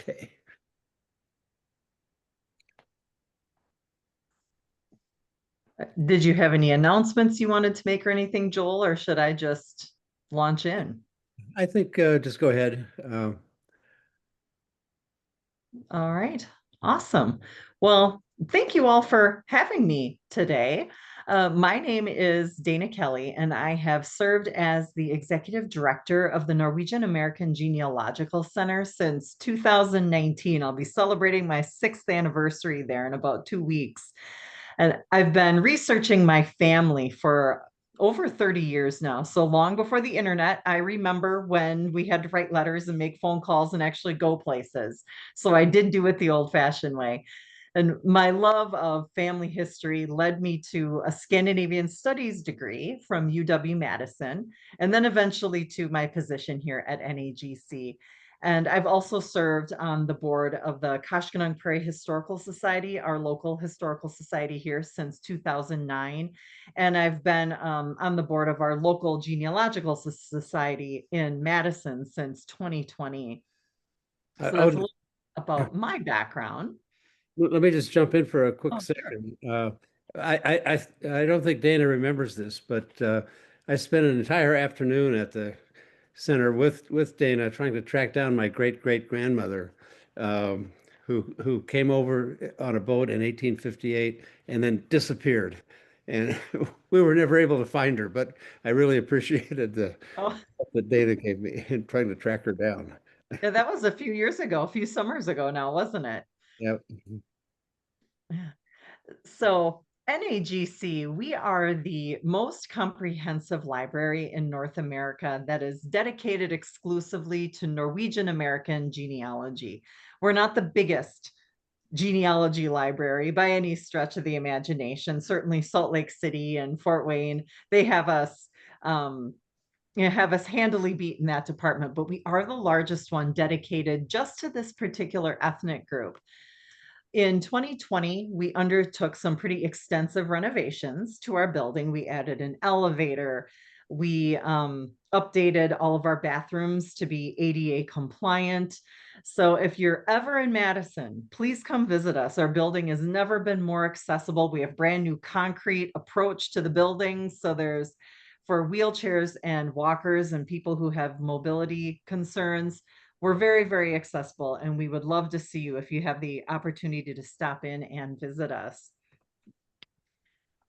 Okay. Did you have any announcements you wanted to make or anything, Joel, or should I just launch in? I think just go ahead. All right, awesome. Well, thank you all for having me today. My name is Dana Kelly, and I have served as the executive director of the Norwegian American Genealogical Center since 2019. I'll be celebrating my sixth anniversary there in about 2 weeks. And I've been researching my family for over 30 years now. So long before the internet, I remember when we had to write letters and make phone calls and actually go places. So I did do it the old fashioned way. And my love of family history led me to a Scandinavian Studies degree from UW-Madison, and then eventually to my position here at NAGC. And I've also served on the board of the Koshkonong Prairie Historical Society, our local historical society here, since 2009. And I've been on the board of our local genealogical society in Madison since 2020. So I that's a would little about my background. let me just jump in for a quick Oh, sure. second. I don't think Dana remembers this, but I spent an entire afternoon at the center with Dana trying to track down my great grandmother, um, who came over on a boat in 1858 and then disappeared, and we were never able to find her. But I really appreciated the Oh, help that Dana gave me in trying to track her down. yeah, that was a few years ago, a few summers ago now, wasn't it? Yep. So, NAGC, we are the most comprehensive library in North America that is dedicated exclusively to Norwegian American genealogy. We're not the biggest genealogy library by any stretch of the imagination. Certainly, Salt Lake City and Fort Wayne, they um, have us handily beat in that department, but we are the largest one dedicated just to this particular ethnic group. In 2020, we undertook some pretty extensive renovations to our building. We added an elevator. We updated all of our bathrooms to be ADA compliant. So if you're ever in Madison, please come visit us. Our building has never been more accessible. We have brand new concrete approach to the building. So there's for wheelchairs and walkers and people who have mobility concerns. We're very, very accessible, and we would love to see you if you have the opportunity to stop in and visit us.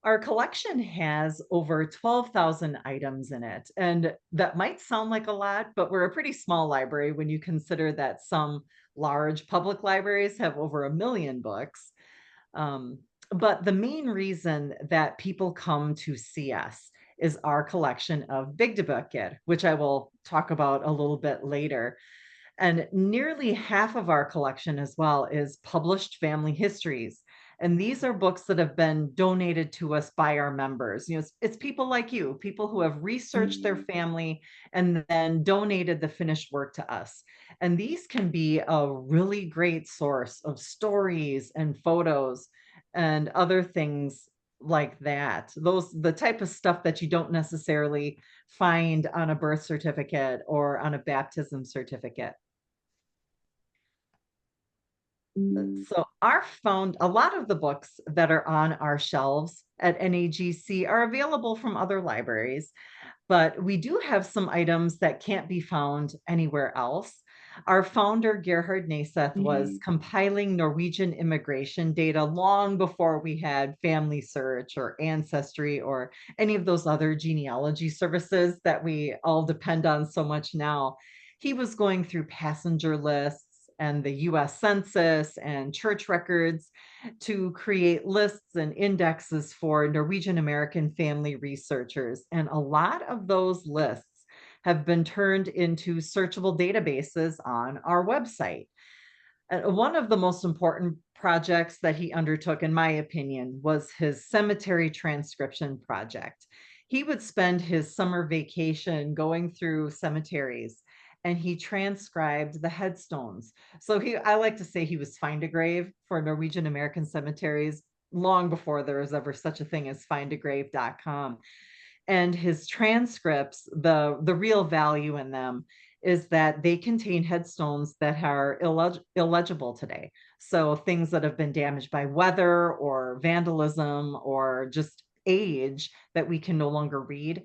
Our collection has over 12,000 items in it, and that might sound like a lot, but we're a pretty small library when you consider that some large public libraries have over 1 million books. Um, but the main reason that people come to see us is our collection of Bygdebøker, which I will talk about a little bit later. And nearly half of our collection as well is published family histories. And these are books that have been donated to us by our members. It's people like you, people who have researched their family and then donated the finished work to us. And these can be a really great source of stories and photos and other things like that. The type of stuff that you don't necessarily find on a birth certificate or on a baptism certificate. So our found a lot of the books that are on our shelves at NAGC are available from other libraries, but we do have some items that can't be found anywhere else. Our founder, Gerhard Naeseth, was compiling Norwegian immigration data long before we had Family Search or Ancestry or any of those other genealogy services that we all depend on so much now. He was going through passenger lists and the US Census and church records to create lists and indexes for Norwegian American family researchers. And a lot of those lists have been turned into searchable databases on our website. And one of the most important projects that he undertook, in my opinion, was his cemetery transcription project. He would spend his summer vacation going through cemeteries and he transcribed the headstones. So I like to say he was find a grave for Norwegian American cemeteries long before there was ever such a thing as findagrave.com. And his transcripts, the real value in them is that they contain headstones that are illegible today. So things that have been damaged by weather or vandalism or just age that we can no longer read.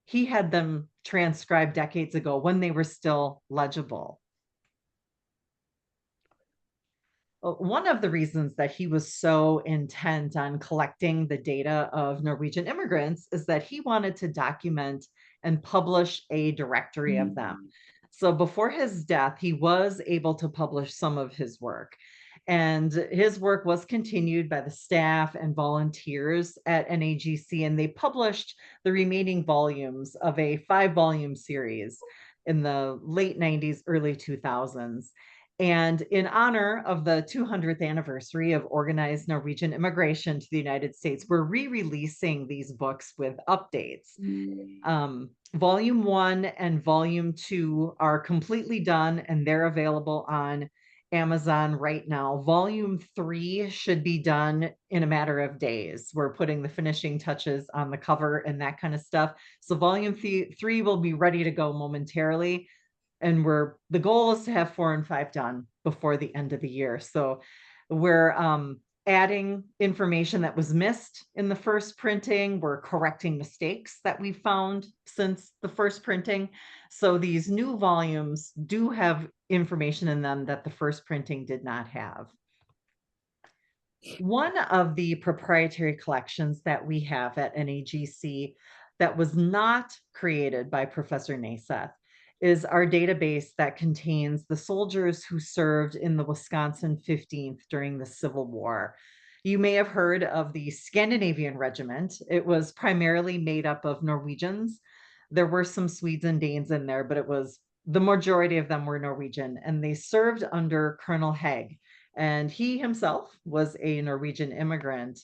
He had them transcribed decades ago when they were still legible. One of the reasons that he was so intent on collecting the data of Norwegian immigrants is that he wanted to document and publish a directory of them. So before his death, he was able to publish some of his work. And his work was continued by the staff and volunteers at NAGC, and they published the remaining volumes of a 5-volume series in the late 90s, early 2000s. And in honor of the 200th anniversary of organized Norwegian immigration to the United States, we're re-releasing these books with updates. Volume 1 and Volume 2 are completely done, and they're available on Amazon right now. Volume 3 should be done in a matter of days. We're putting the finishing touches on the cover and that kind of stuff. So Volume 3 will be ready to go momentarily. And the goal is to have 4 and 5 done before the end of the year. So we're adding information that was missed in the first printing. We're correcting mistakes that we found since the first printing. So these new volumes do have information in them that the first printing did not have. One of the proprietary collections that we have at NAGC that was not created by Professor Naeseth is our database that contains the soldiers who served in the Wisconsin 15th during the Civil War. You may have heard of the Scandinavian Regiment. It was primarily made up of Norwegians. There were some Swedes and Danes in there, but the majority of them were Norwegian, and they served under Colonel Haig. And he himself was a Norwegian immigrant.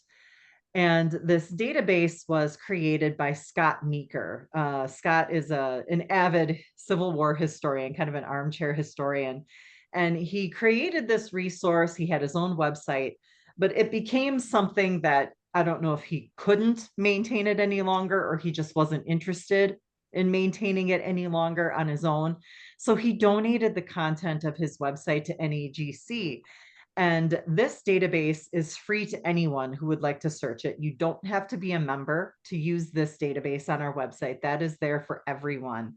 And this database was created by Scott Meeker. Scott is an avid Civil War historian, kind of an armchair historian. And he created this resource. He had his own website, but it became something that I don't know if he couldn't maintain it any longer or he just wasn't interested in maintaining it any longer on his own. So he donated the content of his website to NAGC. And this database is free to anyone who would like to search it. You don't have to be a member to use this database on our website. That is there for everyone.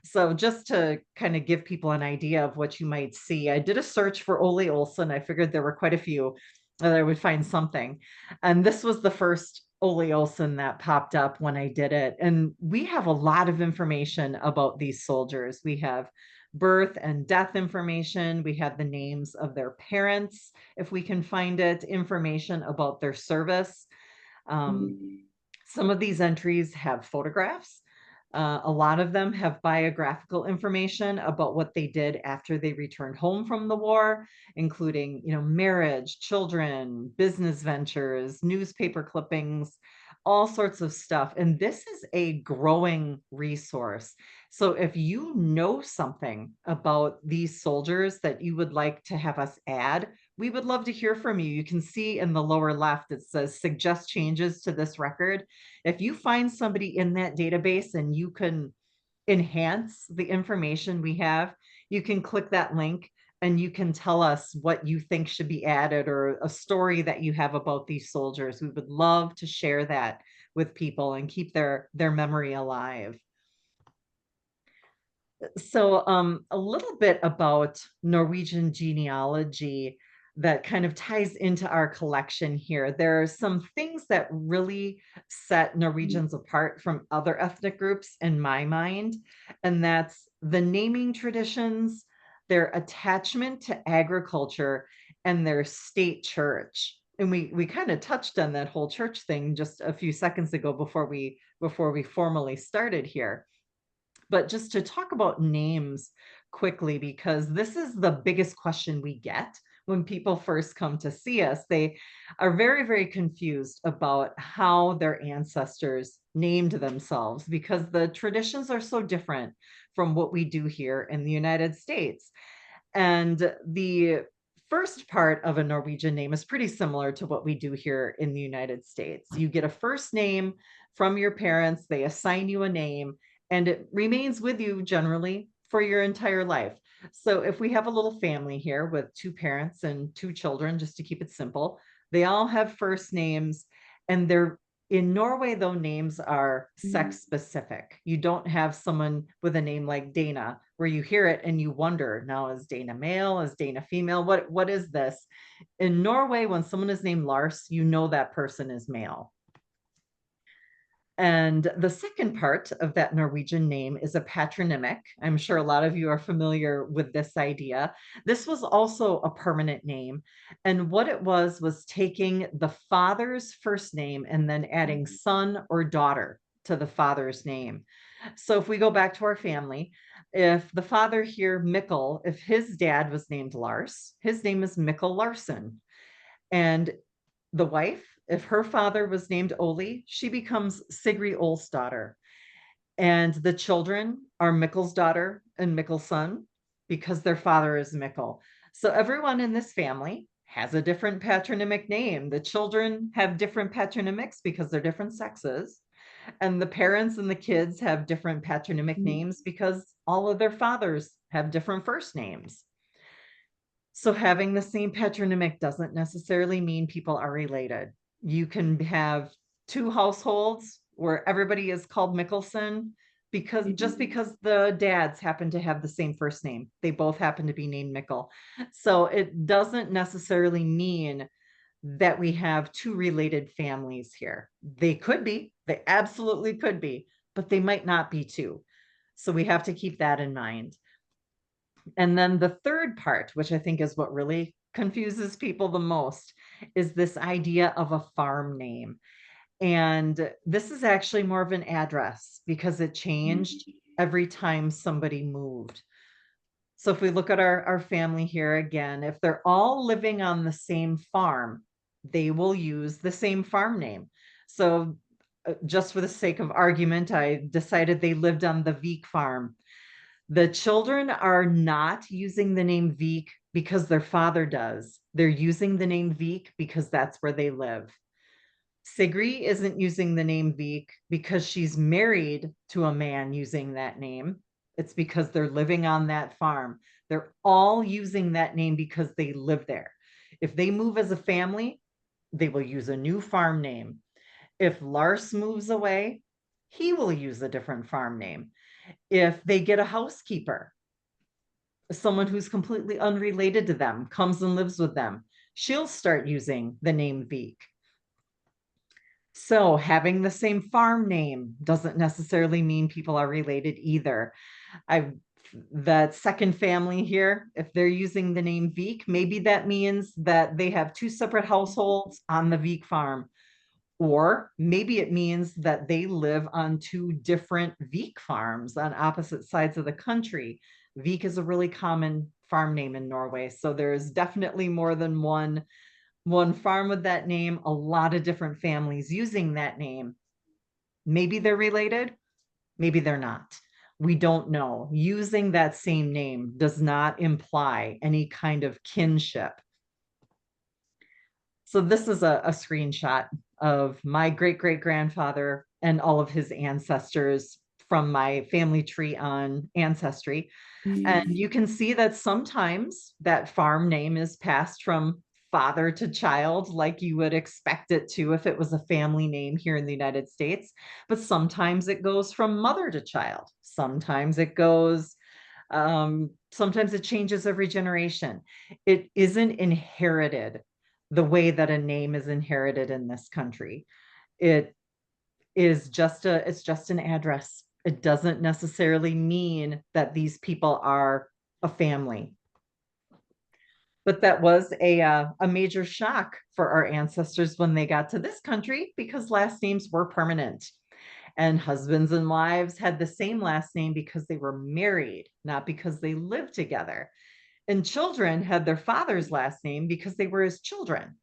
So just to kind of give people an idea of what you might see, I did a search for Ole Olsen. I figured there were quite a few that I would find something. And this was the first Ole Olsen that popped up when I did it. And we have a lot of information about these soldiers. We have birth and death information. We have the names of their parents, if we can find it, information about their service. Some of these entries have photographs. A lot of them have biographical information about what they did after they returned home from the war, including, marriage, children, business ventures, newspaper clippings, all sorts of stuff. And this is a growing resource. So if you know something about these soldiers that you would like to have us add, we would love to hear from you. You can see in the lower left, it says suggest changes to this record. If you find somebody in that database and you can enhance the information we have, you can click that link and you can tell us what you think should be added or a story that you have about these soldiers. We would love to share that with people and keep their memory alive. So a little bit about Norwegian genealogy that kind of ties into our collection here. There are some things that really set Norwegians apart from other ethnic groups in my mind, and that's the naming traditions, their attachment to agriculture, and their state church. And we kind of touched on that whole church thing just a few seconds ago before we formally started here. But just to talk about names quickly, because this is the biggest question we get when people first come to see us. They are very, very confused about how their ancestors named themselves because the traditions are so different from what we do here in the United States. And the first part of a Norwegian name is pretty similar to what we do here in the United States. You get a first name from your parents, they assign you a name, and it remains with you generally for your entire life. So if we have a little family here with 2 parents and 2 children, just to keep it simple, they all have first names, and they're in Norway, though, names are sex specific. You don't have someone with a name like Dana where you hear it and you wonder, now is Dana male? Is Dana female? What is this? In Norway, when someone is named Lars, you know that person is male. And the second part of that Norwegian name is a patronymic. I'm sure a lot of you are familiar with this idea. This was also a permanent name. And what it was taking the father's first name and then adding son or daughter to the father's name. So if we go back to our family, if the father here, Mikkel, if his dad was named Lars, his name is Mikkel Larsen. And the wife, if her father was named Oli, she becomes Sigrid Ol's daughter. And the children are Mikkel's daughter and Mikkel's son because their father is Mikkel. So everyone in this family has a different patronymic name. The children have different patronymics because they're different sexes. And the parents and the kids have different patronymic names because all of their fathers have different first names. So having the same patronymic doesn't necessarily mean people are related. You can have 2 households where everybody is called Mickelson because the dads happen to have the same first name. They both happen to be named Mikkel. So it doesn't necessarily mean that we have 2 related families here. They could be, they absolutely could be, but they might not be 2. So we have to keep that in mind. And then the third part, which I think is what really confuses people the most, is this idea of a farm name. And this is actually more of an address because it changed every time somebody moved. So if we look at our family here again, if they're all living on the same farm, they will use the same farm name. So just for the sake of argument, I decided they lived on the Vik farm. The children are not using the name Vik because their father does. They're using the name Vik because that's where they live. Sigrid isn't using the name Vik because she's married to a man using that name. It's because they're living on that farm. They're all using that name because they live there. If they move as a family, they will use a new farm name. If Lars moves away, he will use a different farm name. If they get a housekeeper, someone who's completely unrelated to them comes and lives with them, she'll start using the name Vik. So having the same farm name doesn't necessarily mean people are related either. That second family here, if they're using the name Vik, maybe that means that they have 2 separate households on the Vik farm. Or maybe it means that they live on 2 different Vik farms on opposite sides of the country. Vik is a really common farm name in Norway. So there's definitely more than one farm with that name, a lot of different families using that name. Maybe they're related, maybe they're not. We don't know. Using that same name does not imply any kind of kinship. So this is a screenshot of my great-great-grandfather and all of his ancestors from my family tree on Ancestry. And you can see that sometimes that farm name is passed from father to child, like you would expect it to if it was a family name here in the United States. But sometimes it goes from mother to child. Sometimes it goes, sometimes it changes every generation. It isn't inherited the way that a name is inherited in this country. It is just it's just an address. It doesn't necessarily mean that these people are a family. But that was a major shock for our ancestors when they got to this country because last names were permanent. And husbands and wives had the same last name because they were married, not because they lived together. And children had their father's last name because they were his children,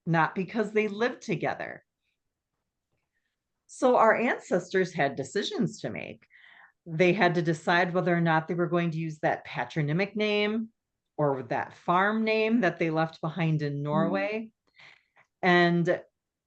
not because they lived together. So our ancestors had decisions to make. They had to decide whether or not they were going to use that patronymic name or that farm name that they left behind in Norway. And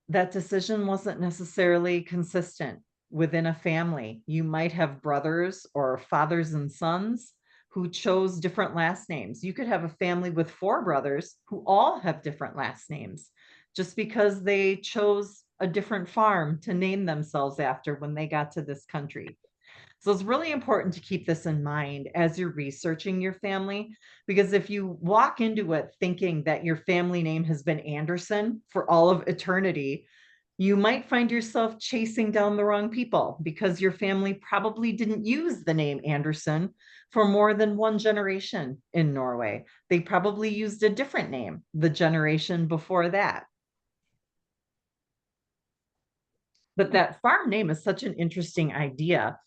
that decision wasn't necessarily consistent within a family. You might have brothers or fathers and sons, who chose different last names. You could have a family with 4 brothers who all have different last names just because they chose a different farm to name themselves after when they got to this country. So it's really important to keep this in mind as you're researching your family, because if you walk into it thinking that your family name has been Anderson for all of eternity, you might find yourself chasing down the wrong people because your family probably didn't use the name Anderson for more than one generation in Norway. They probably used a different name the generation before that. But that farm name is such an interesting idea.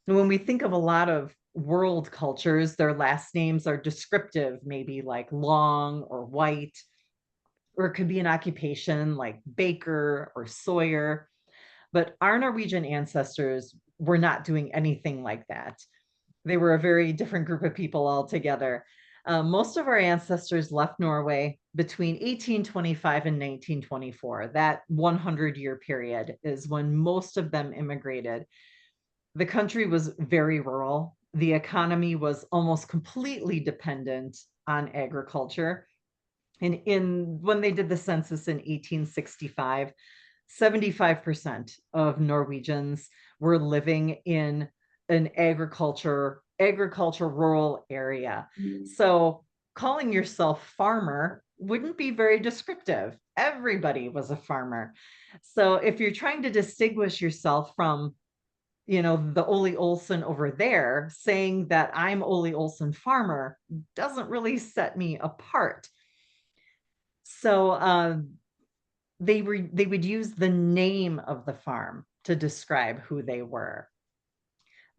And when we think of a lot of world cultures, their last names are descriptive, maybe like Long or White, or it could be an occupation like baker or sawyer. But our Norwegian ancestors were not doing anything like that. They were a very different group of people altogether. Most of our ancestors left Norway between 1825 and 1924. That 100-year period is when most of them immigrated. The country was very rural. The economy was almost completely dependent on agriculture. And when they did the census in 1865, 75% of Norwegians were living in an agriculture rural area. So calling yourself farmer wouldn't be very descriptive. Everybody was a farmer. So if you're trying to distinguish yourself from, the Ole Olson over there, saying that I'm Ole Olson farmer doesn't really set me apart. So they would use the name of the farm to describe who they were.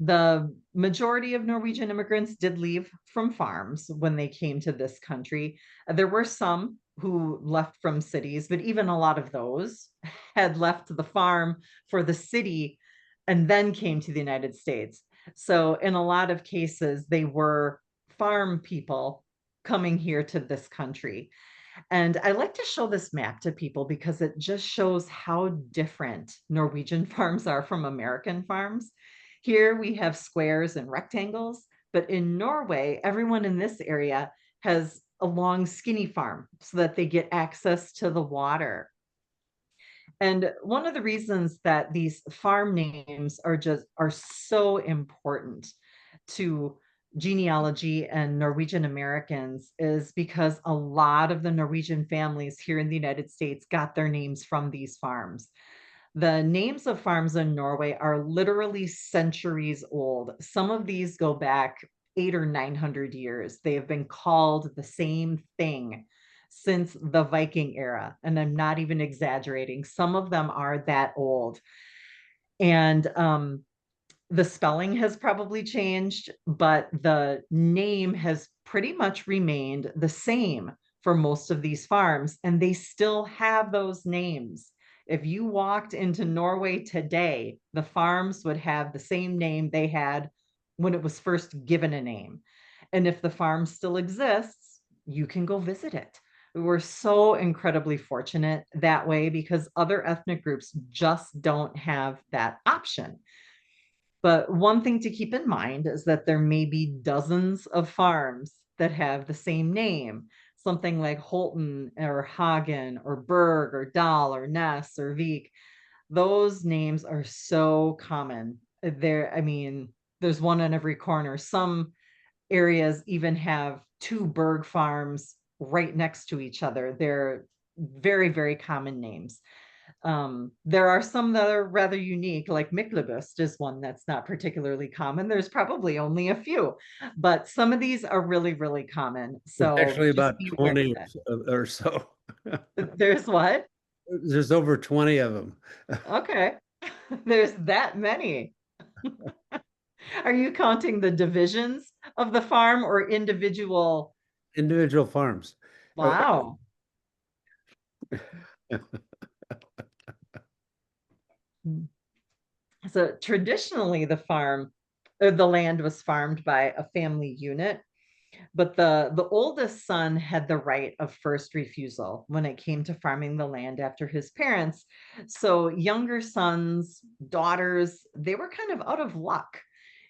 The majority of Norwegian immigrants did leave from farms when they came to this country. There were some who left from cities, but even a lot of those had left the farm for the city and then came to the United States. So in a lot of cases, they were farm people coming here to this country. And I like to show this map to people because it just shows how different Norwegian farms are from American farms. Here we have squares and rectangles, but in Norway, everyone in this area has a long, skinny farm so that they get access to the water. And one of the reasons that these farm names are so important to genealogy and Norwegian Americans is because a lot of the Norwegian families here in the United States got their names from these farms. The names of farms in Norway are literally centuries old. Some of these go back 800 or 900 years. They have been called the same thing since the Viking era. And I'm not even exaggerating. Some of them are that old. And the spelling has probably changed, but the name has pretty much remained the same for most of these farms, and they still have those names. If you walked into Norway today, the farms would have the same name they had when it was first given a name. And if the farm still exists, you can go visit it. We're so incredibly fortunate that way because other ethnic groups just don't have that option. But one thing to keep in mind is that there may be dozens of farms that have the same name, something like Holton or Hagen or Berg or Dahl or Ness or Vik. Those names are so common. I mean, there's one on every corner. Some areas even have 2 Berg farms right next to each other. They're very, very common names. There are some that are rather unique, like Myklebust is one that's not particularly common. There's probably only a few, but some of these are really, really common. There's So actually just about be aware 20 of that. or so. There's what? There's over 20 of them. Okay. There's that many. Are you counting the divisions of the farm or individual? Individual farms. Wow. So traditionally, the land was farmed by a family unit, but the oldest son had the right of first refusal when it came to farming the land after his parents. So younger sons, daughters, they were kind of out of luck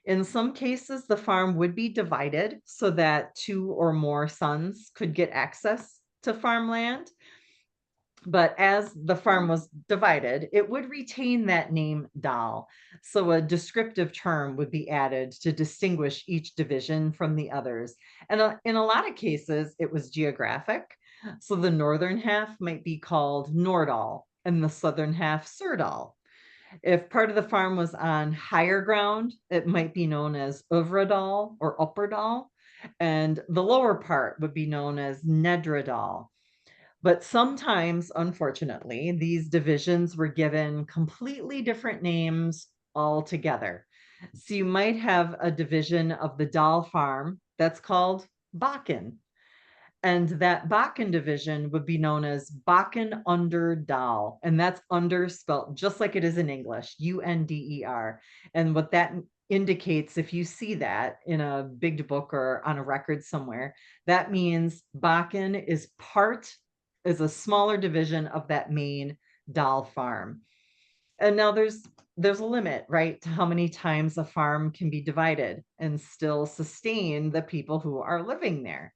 In some cases, the farm would be divided so that two or more sons could get access to farmland. But as the farm was divided, it would retain that name Dal. So a descriptive term would be added to distinguish each division from the others. And in a lot of cases, it was geographic. So the northern half might be called Nordal and the southern half Surdal. If part of the farm was on higher ground, it might be known as Övredal or Upperdal, and the lower part would be known as Nedredal. But sometimes, unfortunately, these divisions were given completely different names altogether. So you might have a division of the Dahl farm that's called Bakken. And that Bakken division would be known as Bakken under Dahl. And that's under spelled just like it is in English, Under. And what that indicates, if you see that in a big book or on a record somewhere, that means Bakken is a smaller division of that main Dahl farm. And now there's a limit, right, to how many times a farm can be divided and still sustain the people who are living there.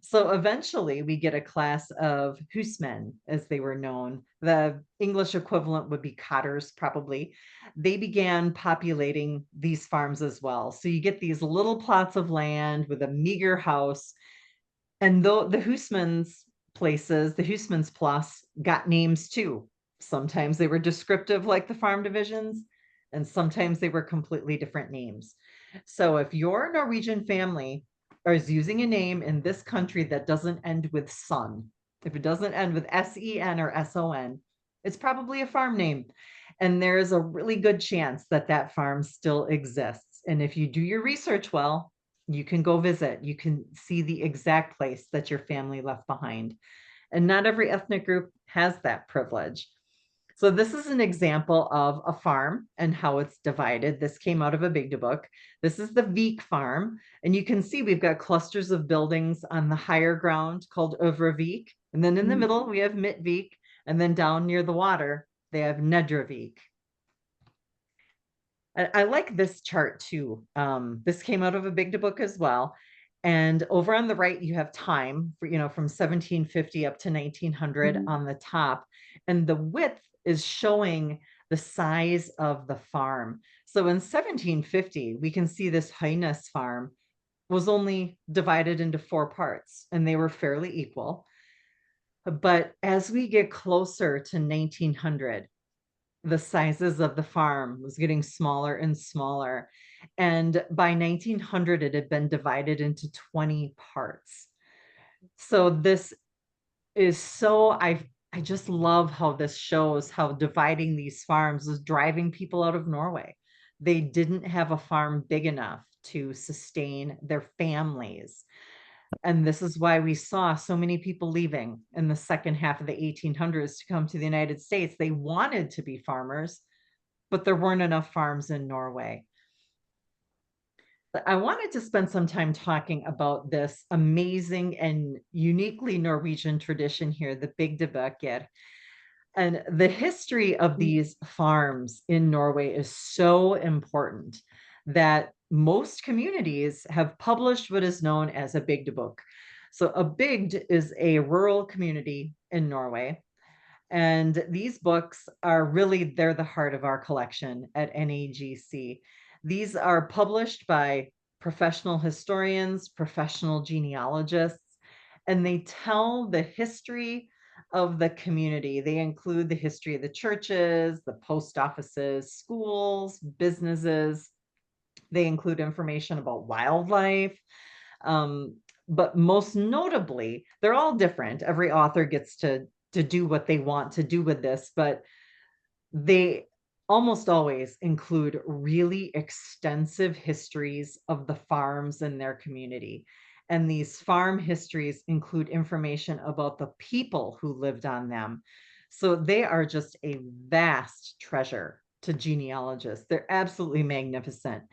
So eventually we get a class of husmen, as they were known. The English equivalent would be cotters, probably. They began populating these farms as well. So you get these little plots of land with a meager house. And though the husman's places, the husman's plus got names too. Sometimes they were descriptive like the farm divisions, and sometimes they were completely different names. So if your Norwegian family is using a name in this country that doesn't end with son, if it doesn't end with SEN or SON, it's probably a farm name. And there's a really good chance that that farm still exists. And if you do your research well, you can go visit. You can see the exact place that your family left behind. And not every ethnic group has that privilege. So this is an example of a farm and how it's divided. This came out of a big book. This is the Vik farm. And you can see we've got clusters of buildings on the higher ground called Øvre. And then in the middle, we have Midtvik. And then down near the water, they have Nedrevik. I like this chart too. This came out of a big book as well. And over on the right, you have time for, from 1750 up to 1900 on the top. And the width is showing the size of the farm. So in 1750, we can see this Heines farm was only divided into 4 parts, and they were fairly equal. But as we get closer to 1900, the sizes of the farm was getting smaller and smaller. And by 1900, it had been divided into 20 parts. So this is I just love how this shows how dividing these farms was driving people out of Norway. They didn't have a farm big enough to sustain their families. And this is why we saw so many people leaving in the second half of the 1800s to come to the United States. They wanted to be farmers, but there weren't enough farms in Norway. I wanted to spend some time talking about this amazing and uniquely Norwegian tradition here, the bygdebøker. And the history of these farms in Norway is so important that most communities have published what is known as a bygdebok. So a bygd is a rural community in Norway. And these books are really, they're the heart of our collection at NAGC. These are published by professional historians, professional genealogists, and they tell the history of the community. They include the history of the churches, the post offices, schools, businesses. They include information about wildlife. But most notably, they're all different. Every author gets to do what they want to do with this, but they almost always include really extensive histories of the farms in their community. And these farm histories include information about the people who lived on them. So they are just a vast treasure to genealogists. They're absolutely magnificent.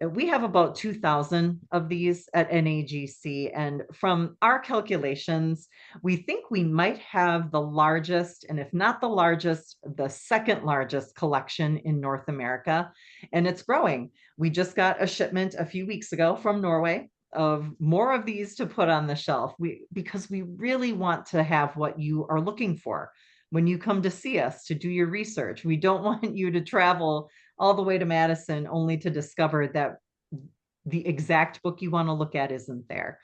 We have about 2,000 of these at NAGC, and from our calculations, we think we might have the largest, and if not the largest, the second largest collection in North America, and it's growing. We just got a shipment a few weeks ago from Norway of more of these to put on the shelf, because we really want to have what you are looking for when you come to see us to do your research. We don't want you to travel all the way to Madison only to discover that the exact book you want to look at isn't there.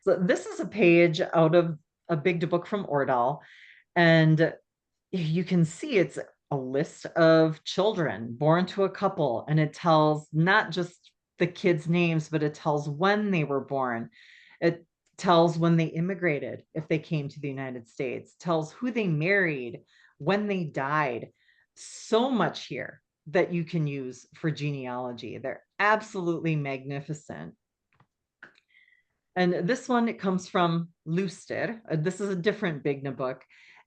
So this is a page out of a big book from Ordal, and you can see it's a list of children born to a couple, and it tells not just the kids' names, but it tells when they were born. It tells when they immigrated, if they came to the United States, tells who they married, when they died. So much here that you can use for genealogy. They're absolutely magnificent. And this one, it comes from Luster. This is a different Bigna book.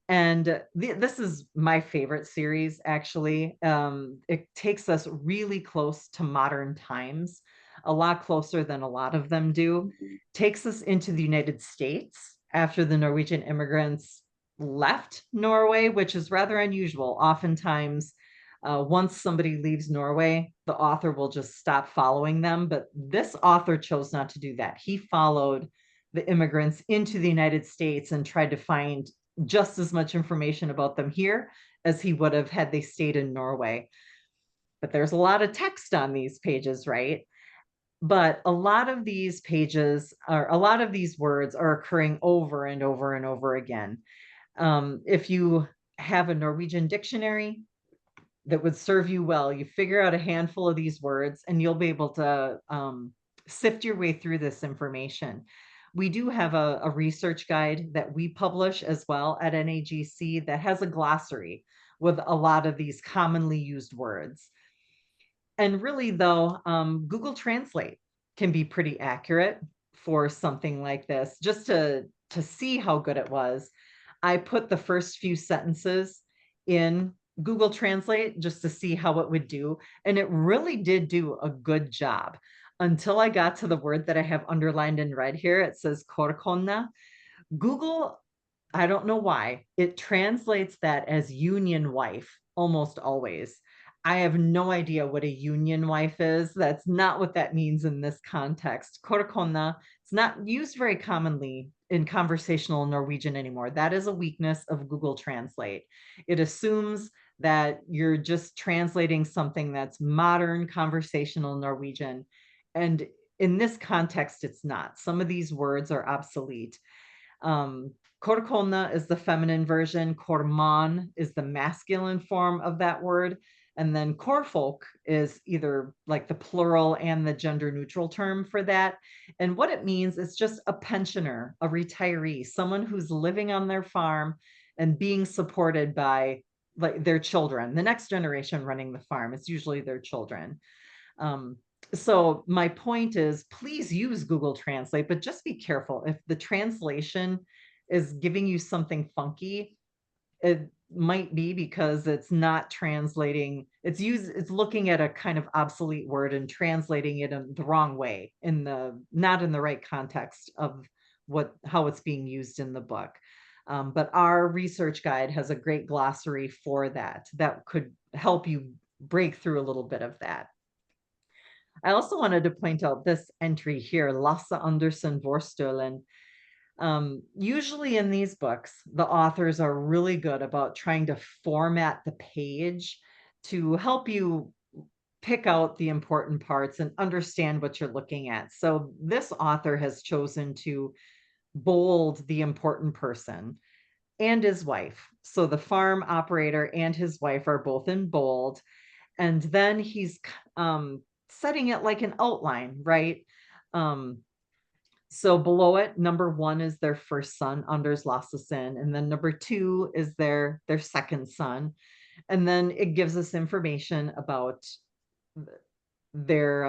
And this is my favorite series, actually. It takes us really close to modern times, a lot closer than a lot of them do. Takes us into the United States after the Norwegian immigrants left Norway, which is rather unusual. Oftentimes, once somebody leaves Norway, the author will just stop following them. But this author chose not to do that. He followed the immigrants into the United States and tried to find just as much information about them here as he would have had they stayed in Norway. But there's a lot of text on these pages, right? But a lot of these pages are, a lot of these words are occurring over and over and over again. If you have a Norwegian dictionary, that would serve you well. You figure out a handful of these words and you'll be able to sift your way through this information. We do have a research guide that we publish as well at NAGC that has a glossary with a lot of these commonly used words. And really, though, Google Translate can be pretty accurate for something like this. Just to see how good it was, I put the first few sentences in Google Translate just to see how it would do. And it really did do a good job until I got to the word that I have underlined in red here. It says korkonna. Google, I don't know why, it translates that as union wife almost always. I have no idea what a union wife is. That's not what that means in this context. Korkonna, it's not used very commonly in conversational Norwegian anymore. That is a weakness of Google Translate. It assumes that you're just translating something that's modern conversational Norwegian. And in this context, it's not. Some of these words are obsolete. Korkonna is the feminine version. Korman is the masculine form of that word. And then korfolk is either like the plural and the gender neutral term for that. And what it means is just a pensioner, a retiree, someone who's living on their farm and being supported by like their children, the next generation running the farm. It's usually their children. So my point is, please use Google Translate, but just be careful. If the translation is giving you something funky, it might be because it's not translating, it's looking at a kind of obsolete word and translating it in the wrong way, not in the right context of how it's being used in the book. But our research guide has a great glossary for that could help you break through a little bit of that. I also wanted to point out this entry here, Lasse Andersen Vorstølen. Usually in these books, the authors are really good about trying to format the page to help you pick out the important parts and understand what you're looking at. So this author has chosen to bold the important person and his wife. So the farm operator and his wife are both in bold. And then he's setting it like an outline, right? So below it, number 1 is their first son, Anders Lassesen, and then number 2 is their second son. And then it gives us information about their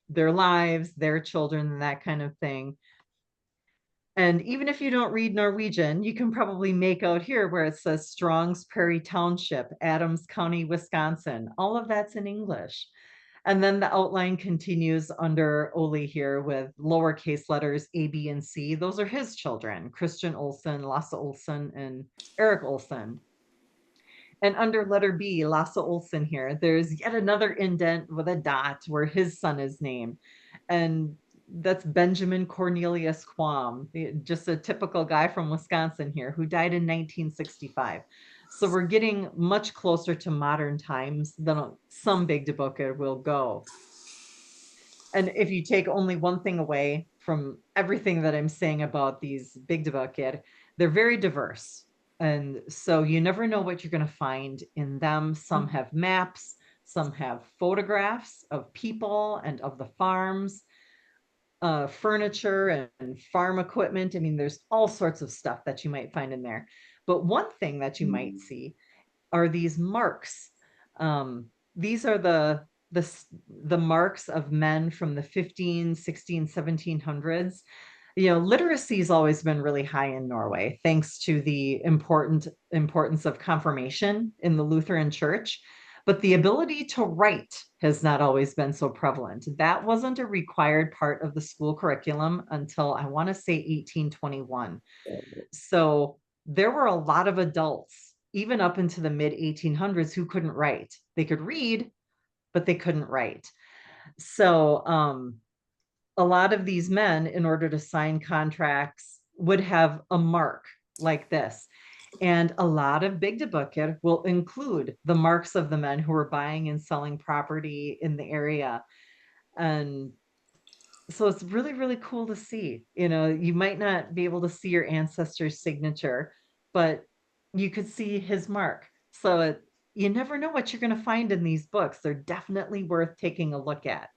lives, their children, and that kind of thing. And even if you don't read Norwegian, you can probably make out here where it says Strong's Prairie Township, Adams County, Wisconsin. All of that's in English. And then the outline continues under Ole here with lowercase letters A, B, and C. Those are his children, Christian Olsen, Lasse Olsen, and Eric Olsen. And under letter B, Lasse Olsen here, there's yet another indent with a dot where his son is named. And that's Benjamin Cornelius Quam, just a typical guy from Wisconsin here who died in 1965. So we're getting much closer to modern times than some Big Bigdebukke will go. And if you take only one thing away from everything that I'm saying about these Bigdebukke, they're very diverse. And so you never know what you're going to find in them. Some have maps, some have photographs of people and of the farms, furniture and farm equipment. I mean, there's all sorts of stuff that you might find in there. But one thing that you might see are these marks. These are the marks of men from the 15, 16, 1700s. You know, literacy has always been really high in Norway, thanks to the importance of confirmation in the Lutheran Church. But the ability to write has not always been so prevalent. That wasn't a required part of the school curriculum until I want to say 1821. So there were a lot of adults, even up into the mid 1800s, who couldn't write. They could read, but they couldn't write. So a lot of these men, in order to sign contracts, would have a mark like this. And a lot of Bygdebøker will include the marks of the men who were buying and selling property in the area. And so it's really, really cool to see. You know, you might not be able to see your ancestor's signature, but you could see his mark. So you never know what you're going to find in these books. They're definitely worth taking a look at.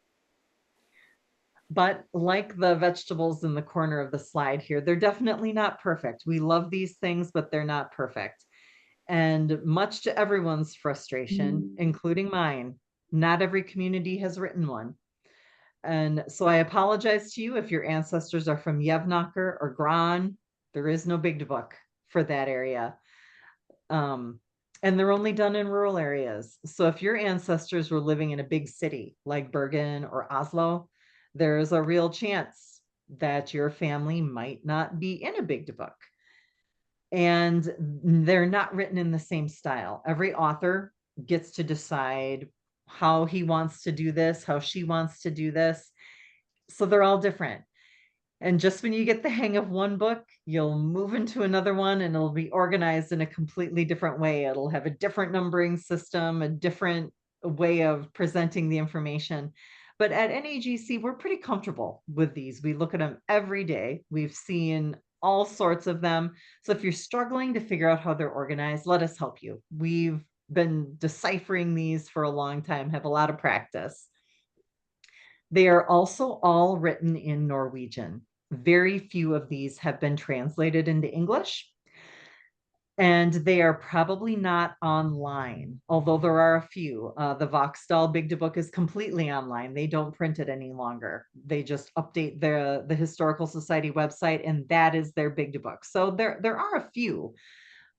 But like the vegetables in the corner of the slide here, they're definitely not perfect. We love these things, but they're not perfect. And much to everyone's frustration, including mine, not every community has written one. And so I apologize to you if your ancestors are from Jevnaker or Gran. There is no Bygdebøk for that area. And they're only done in rural areas. So if your ancestors were living in a big city like Bergen or Oslo, there's a real chance that your family might not be in a Bygdebøk. And they're not written in the same style. Every author gets to decide how he wants to do this, how she wants to do this. So they're all different. And just when you get the hang of one book, you'll move into another one and it'll be organized in a completely different way. It'll have a different numbering system, a different way of presenting the information. But at NAGC, we're pretty comfortable with these. We look at them every day. We've seen all sorts of them. So if you're struggling to figure out how they're organized, let us help you. We've been deciphering these for a long time, have a lot of practice. They are also all written in Norwegian. Very few of these have been translated into English. And they are probably not online, although there are a few. The Voxdal Bygdebøk is completely online. They don't print it any longer. They just update the Historical Society website, and that is their Bygdebøk. So there are a few,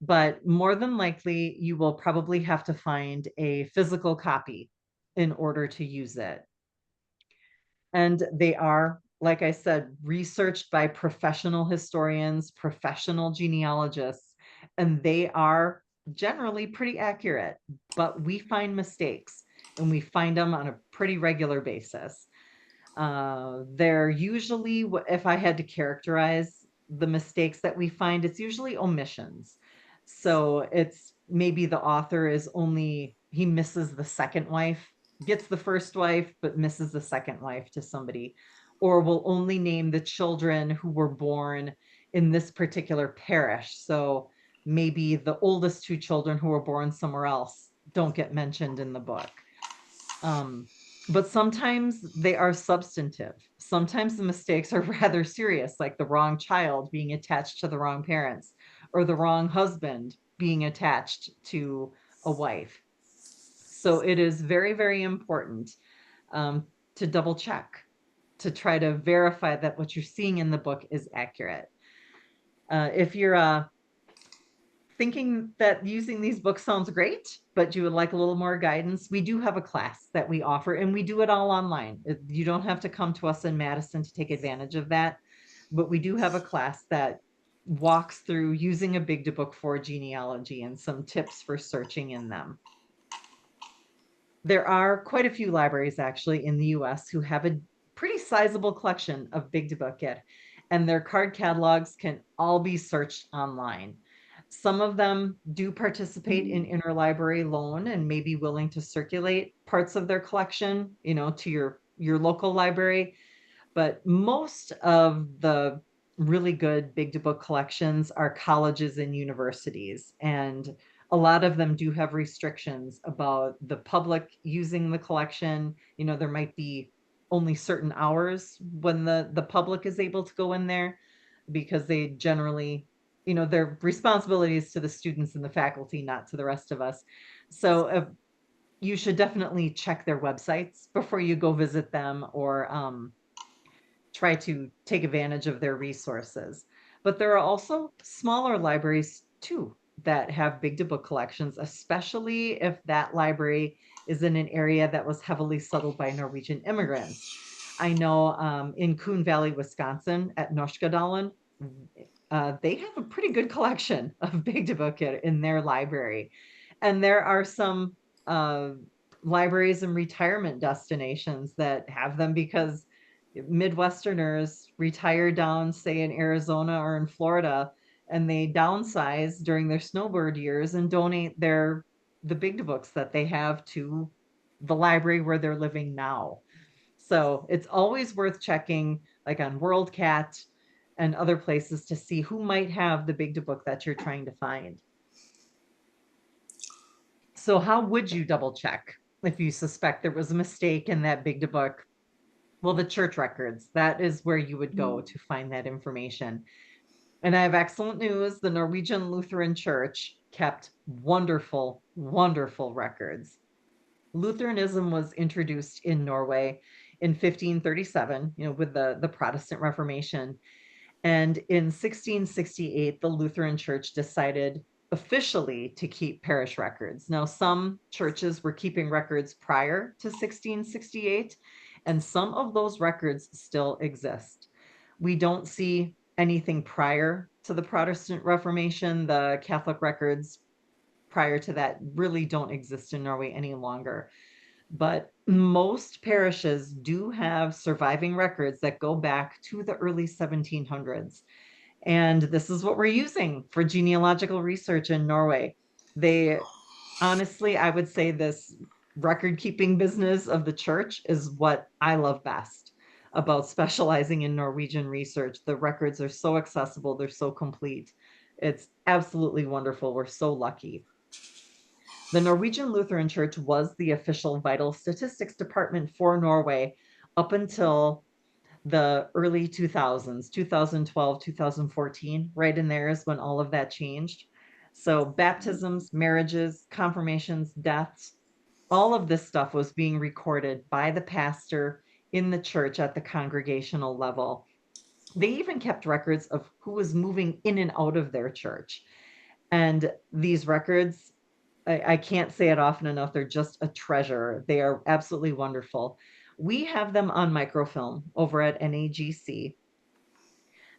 but more than likely, you will probably have to find a physical copy in order to use it. And they are, like I said, researched by professional historians, professional genealogists, and they are generally pretty accurate, but we find mistakes and we find them on a pretty regular basis. They're usually, if I had to characterize the mistakes that we find, it's usually omissions. So it's maybe the author is he misses the second wife, gets the first wife, but misses the second wife to somebody, or will only name the children who were born in this particular parish. So maybe the oldest two children who were born somewhere else don't get mentioned in the book. But sometimes they are substantive. Sometimes the mistakes are rather serious, like the wrong child being attached to the wrong parents, or the wrong husband being attached to a wife. So it is very, very important to double check, to try to verify that what you're seeing in the book is accurate. If you're thinking that using these books sounds great, but you would like a little more guidance, we do have a class that we offer, and we do it all online. You don't have to come to us in Madison to take advantage of that, but we do have a class that walks through using a Big Book for genealogy and some tips for searching in them. There are quite a few libraries actually in the US who have a pretty sizable collection of Big Book, and their card catalogs can all be searched online. Some of them do participate in interlibrary loan and may be willing to circulate parts of their collection, to your local library. But most of the really good Big Book collections are colleges and universities, and a lot of them do have restrictions about the public using the collection. There might be only certain hours when the public is able to go in there, because they generally, their responsibilities to the students and the faculty, not to the rest of us. So you should definitely check their websites before you go visit them, or try to take advantage of their resources. But there are also smaller libraries too that have Big Book collections, especially if that library is in an area that was heavily settled by Norwegian immigrants. I know in Coon Valley, Wisconsin, at Norskadalen, they have a pretty good collection of Big Book in their library. And there are some uh, libraries and retirement destinations that have them because Midwesterners retire down, say, in Arizona or in Florida, and they downsize during their snowbird years and donate the Big Books that they have to the library where they're living now. So it's always worth checking, like on WorldCat and other places, to see who might have the Big Book that you're trying to find. So how would you double check if you suspect there was a mistake in that Big Book? Well, the church records, that is where you would go to find that information. And I have excellent news. The Norwegian Lutheran Church kept wonderful, wonderful records. Lutheranism was introduced in Norway in 1537, with the Protestant Reformation. And in 1668, the Lutheran Church decided officially to keep parish records. Now, some churches were keeping records prior to 1668, and some of those records still exist. We don't see anything prior to the Protestant Reformation. The Catholic records prior to that really don't exist in Norway any longer. But most parishes do have surviving records that go back to the early 1700s. And this is what we're using for genealogical research in Norway. They honestly, I would say this record keeping business of the church is what I love best about specializing in Norwegian research. The records are so accessible, they're so complete. It's absolutely wonderful. We're so lucky. The Norwegian Lutheran Church was the official vital statistics department for Norway up until the early 2000s, 2012, 2014, right in there is when all of that changed. So baptisms, marriages, confirmations, deaths, all of this stuff was being recorded by the pastor in the church at the congregational level. They even kept records of who was moving in and out of their church. And these records, I can't say it often enough, they're just a treasure. They are absolutely wonderful. We have them on microfilm over at NAGC.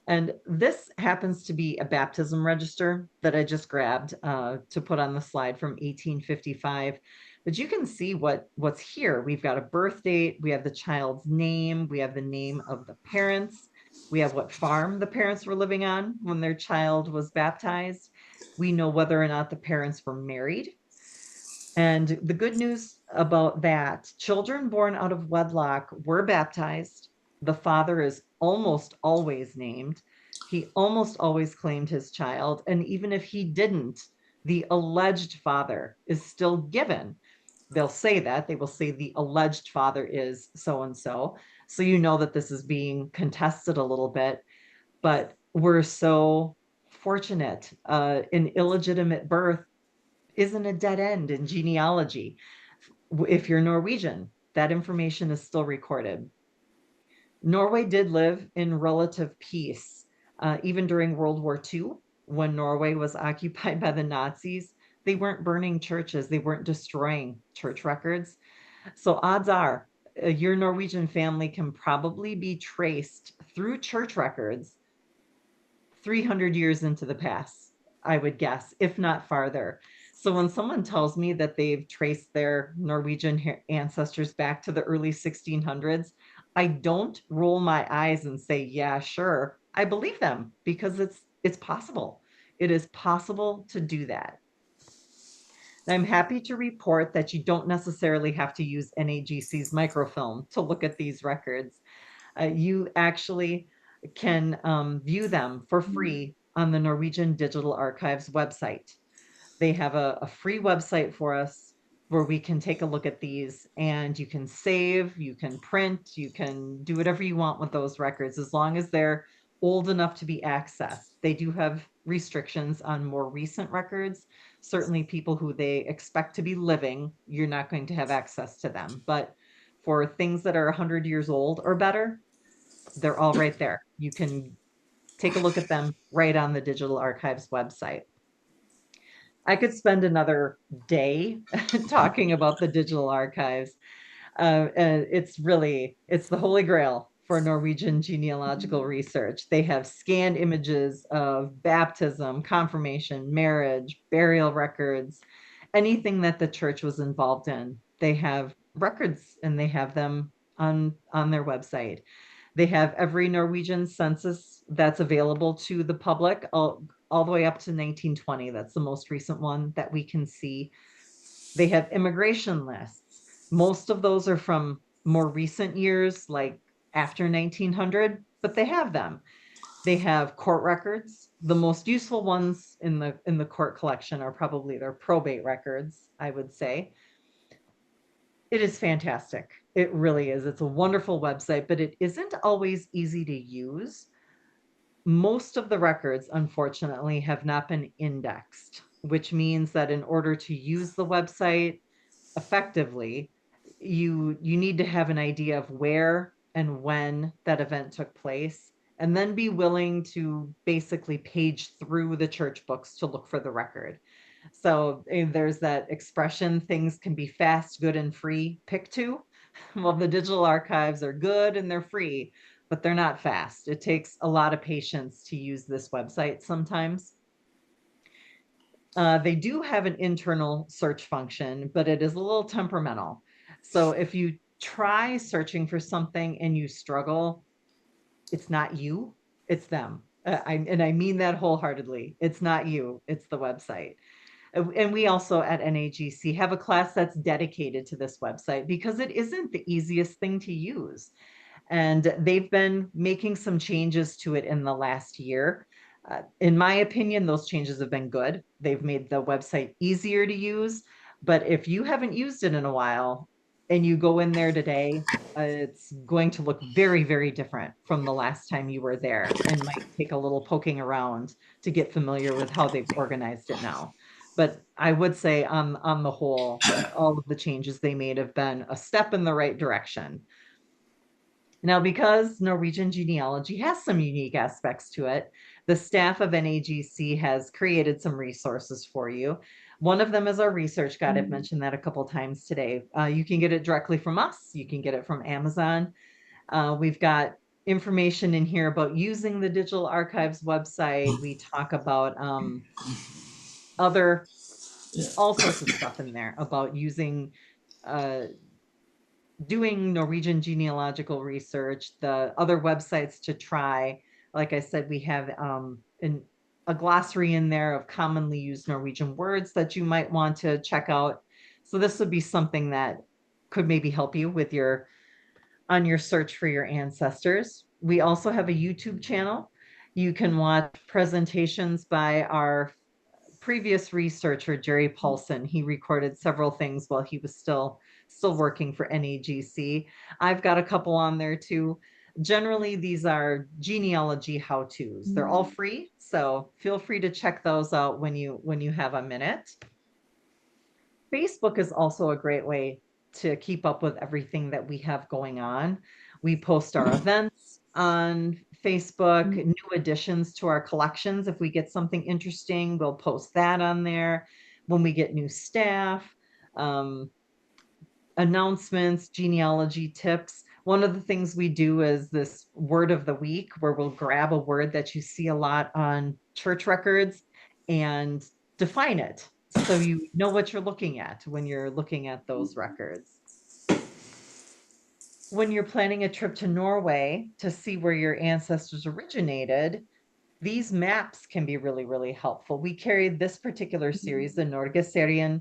And this happens to be a baptism register that I just grabbed to put on the slide from 1855. But you can see what's here. We've got a birth date, we have the child's name, we have the name of the parents, we have what farm the parents were living on when their child was baptized. We know whether or not the parents were married. And the good news about that, children born out of wedlock were baptized. The father is almost always named. He almost always claimed his child. And even if he didn't, the alleged father is still given. They'll say that. They will say the alleged father is so and so. So you know that this is being contested a little bit. But we're so fortunate. An illegitimate birth isn't a dead end in genealogy. If you're Norwegian, that information is still recorded. Norway did live in relative peace Even during World War II, when Norway was occupied by the Nazis, they weren't burning churches, they weren't destroying church records. So odds are your Norwegian family can probably be traced through church records 300 years into the past, I would guess, if not farther. So when someone tells me that they've traced their Norwegian ancestors back to the early 1600s, I don't roll my eyes and say, yeah, sure. I believe them because it's possible. It is possible to do that. And I'm happy to report that you don't necessarily have to use NAGC's microfilm to look at these records. You actually can view them for free on the Norwegian Digital Archives website. They have a free website for us where we can take a look at these, and you can save, you can print, you can do whatever you want with those records as long as they're old enough to be accessed. They do have restrictions on more recent records. Certainly people who they expect to be living, you're not going to have access to them. But for things that are 100 years old or better, they're all right there. You can take a look at them right on the Digital Archives website. I could spend another day talking about the digital archives. And it's the holy grail for Norwegian genealogical research. They have scanned images of baptism, confirmation, marriage, burial records, anything that the church was involved in. They have records and they have them on their website. They have every Norwegian census that's available to the public, all the way up to 1920. That's the most recent one that we can see. They have immigration lists. Most of those are from more recent years, like after 1900, but they have them. They have court records. The most useful ones in the court collection are probably their probate records, I would say. It is fantastic. It really is. It's a wonderful website, but it isn't always easy to use. Most of the records, unfortunately, have not been indexed, which means that in order to use the website effectively, you need to have an idea of where and when that event took place, and then be willing to basically page through the church books to look for the record. So there's that expression, things can be fast, good, and free, pick two. Well, the digital archives are good and they're free, but they're not fast. It takes a lot of patience to use this website sometimes. They do have an internal search function, but it is a little temperamental. So if you try searching for something and you struggle, it's not you, it's them. And I mean that wholeheartedly. It's not you, it's the website. And we also at NAGC have a class that's dedicated to this website because it isn't the easiest thing to use. And they've been making some changes to it in the last year. In my opinion, those changes have been good. They've made the website easier to use. But if you haven't used it in a while and you go in there today, it's going to look very, very different from the last time you were there and might take a little poking around to get familiar with how they've organized it now. But I would say on the whole, all of the changes they made have been a step in the right direction. Now, because Norwegian genealogy has some unique aspects to it, the staff of NAGC has created some resources for you. One of them is our research guide. I've mentioned that a couple times today. You can get it directly from us. You can get it from Amazon. We've got information in here about using the Digital Archives website. We talk about other, all sorts of stuff in there about using uh, doing Norwegian genealogical research, the other websites to try. Like I said, we have a glossary in there of commonly used Norwegian words that you might want to check out. So this would be something that could maybe help you with on your search for your ancestors. We also have a YouTube channel. You can watch presentations by our previous researcher, Jerry Paulson. He recorded several things while he was still working for NAGC. I've got a couple on there too. Generally, these are genealogy how-tos. They're all free, so feel free to check those out when you have a minute. Facebook is also a great way to keep up with everything that we have going on. We post our events on Facebook, new additions to our collections. If we get something interesting, we'll post that on there. When we get new staff, um, announcements, genealogy tips. One of the things we do is this word of the week, where we'll grab a word that you see a lot on church records and define it so you know what you're looking at when you're looking at those records. When you're planning a trip to Norway to see where your ancestors originated, these maps can be really, really helpful. We carried this particular series, the Norgesserien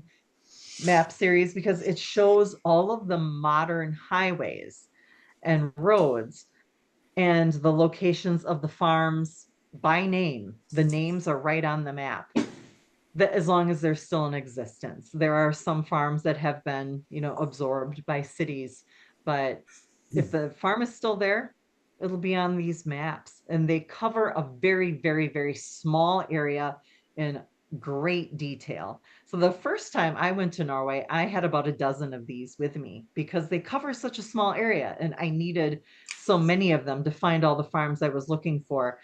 map series, because it shows all of the modern highways and roads and the locations of the farms by name. The names are right on the map, that as long as they're still in existence. There are some farms that have been, absorbed by cities, but if the farm is still there, it'll be on these maps. And they cover a very, very, very small area in great detail. So the first time I went to Norway, I had about a dozen of these with me because they cover such a small area and I needed so many of them to find all the farms I was looking for.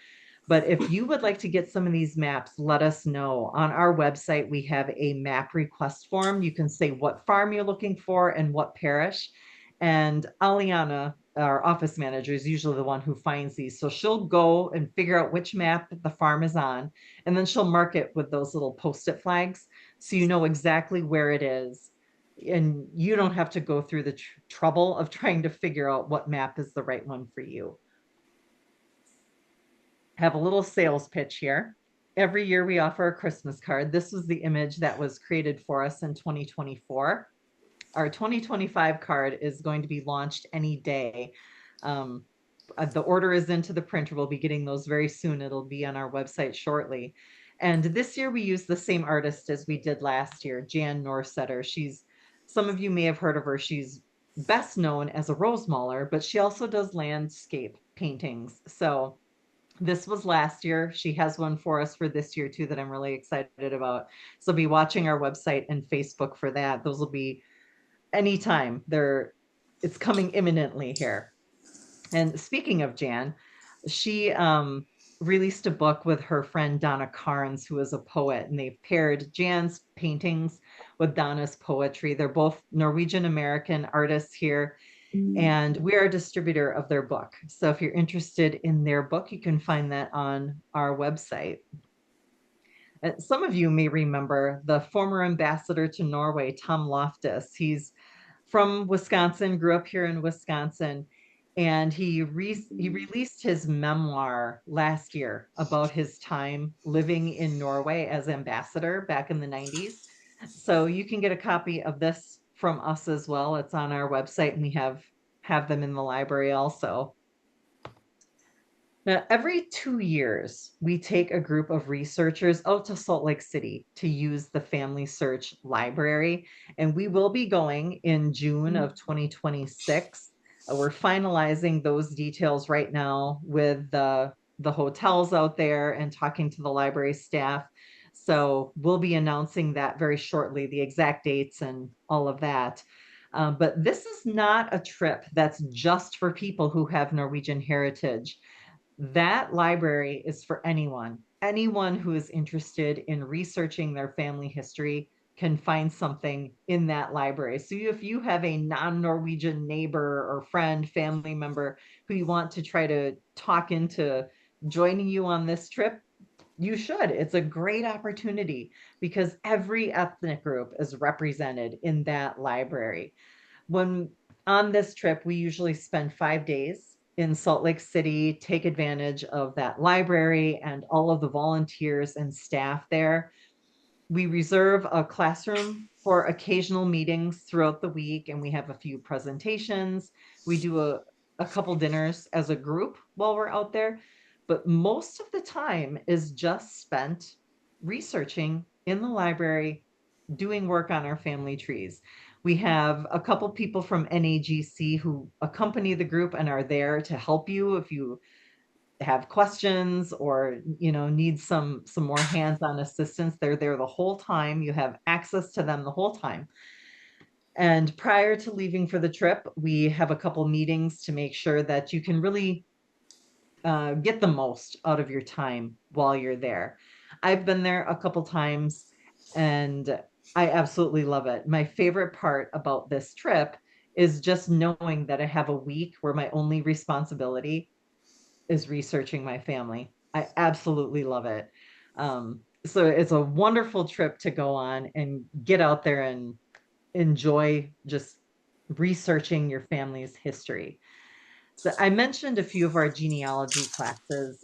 But if you would like to get some of these maps, let us know. On our website, we have a map request form. You can say what farm you're looking for and what parish. And Aliana, our office manager, is usually the one who finds these. So she'll go and figure out which map the farm is on, and then she'll mark it with those little post-it flags so you know exactly where it is. And you don't have to go through the trouble of trying to figure out what map is the right one for you. Have a little sales pitch here. Every year we offer a Christmas card. This was the image that was created for us in 2024. Our 2025 card is going to be launched any day. The order is into the printer. We'll be getting those very soon. It'll be on our website shortly. And this year we used the same artist as we did last year, Jan Norsetter. Some of you may have heard of her. She's best known as a rose mauler, but she also does landscape paintings. So this was last year. She has one for us for this year too that I'm really excited about. So be watching our website and Facebook for that. Those will be anytime. It's coming imminently here. And speaking of Jan, she released a book with her friend Donna Carnes, who is a poet, and they've paired Jan's paintings with Donna's poetry. They're both Norwegian American artists here, and we're a distributor of their book. So if you're interested in their book, you can find that on our website. Some of you may remember the former ambassador to Norway, Tom Loftus. He's from Wisconsin, grew up here in Wisconsin, and he released his memoir last year about his time living in Norway as ambassador back in the 90s. So you can get a copy of this from us as well. It's on our website, and we have them in the library also. Now, every 2 years, we take a group of researchers out to Salt Lake City to use the Family Search Library, and we will be going in June of 2026. We're finalizing those details right now with the hotels out there and talking to the library staff. So we'll be announcing that very shortly, the exact dates and all of that. But this is not a trip that's just for people who have Norwegian heritage. That library is for anyone. Anyone who is interested in researching their family history can find something in that library. So if you have a non-Norwegian neighbor or friend, family member who you want to try to talk into joining you on this trip, you should. It's a great opportunity because every ethnic group is represented in that library. When on this trip, we usually spend 5 days in Salt Lake City, take advantage of that library and all of the volunteers and staff there. We reserve a classroom for occasional meetings throughout the week, and we have a few presentations. We do a couple dinners as a group while we're out there, but most of the time is just spent researching in the library, doing work on our family trees. We have a couple people from NAGC who accompany the group and are there to help you if you have questions or need some more hands-on assistance. They're there the whole time. You have access to them the whole time. And prior to leaving for the trip, we have a couple meetings to make sure that you can really get the most out of your time while you're there. I've been there a couple times and I absolutely love it. My favorite part about this trip is just knowing that I have a week where my only responsibility is researching my family. I absolutely love it. So it's a wonderful trip to go on and get out there and enjoy just researching your family's history. So I mentioned a few of our genealogy classes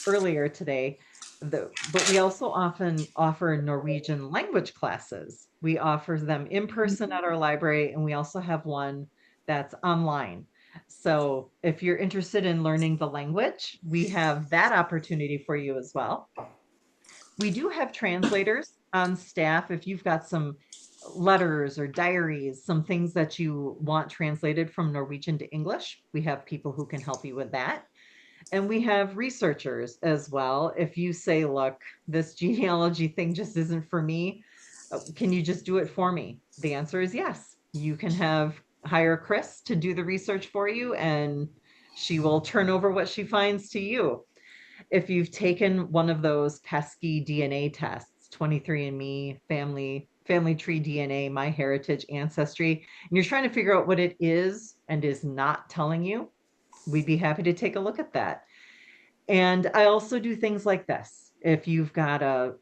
earlier today, but we also often offer Norwegian language classes. We offer them in person at our library, and we also have one that's online. So if you're interested in learning the language, we have that opportunity for you as well. We do have translators on staff. If you've got some letters or diaries, some things that you want translated from Norwegian to English, we have people who can help you with that. And we have researchers as well. If you say, look, this genealogy thing just isn't for me, can you just do it for me? The answer is yes. You can hire Chris to do the research for you, and she will turn over what she finds to you. If you've taken one of those pesky DNA tests, 23andMe, family tree DNA, MyHeritage, Ancestry, and you're trying to figure out what it is and is not telling you, we'd be happy to take a look at that. And I also do things like this. If you've got a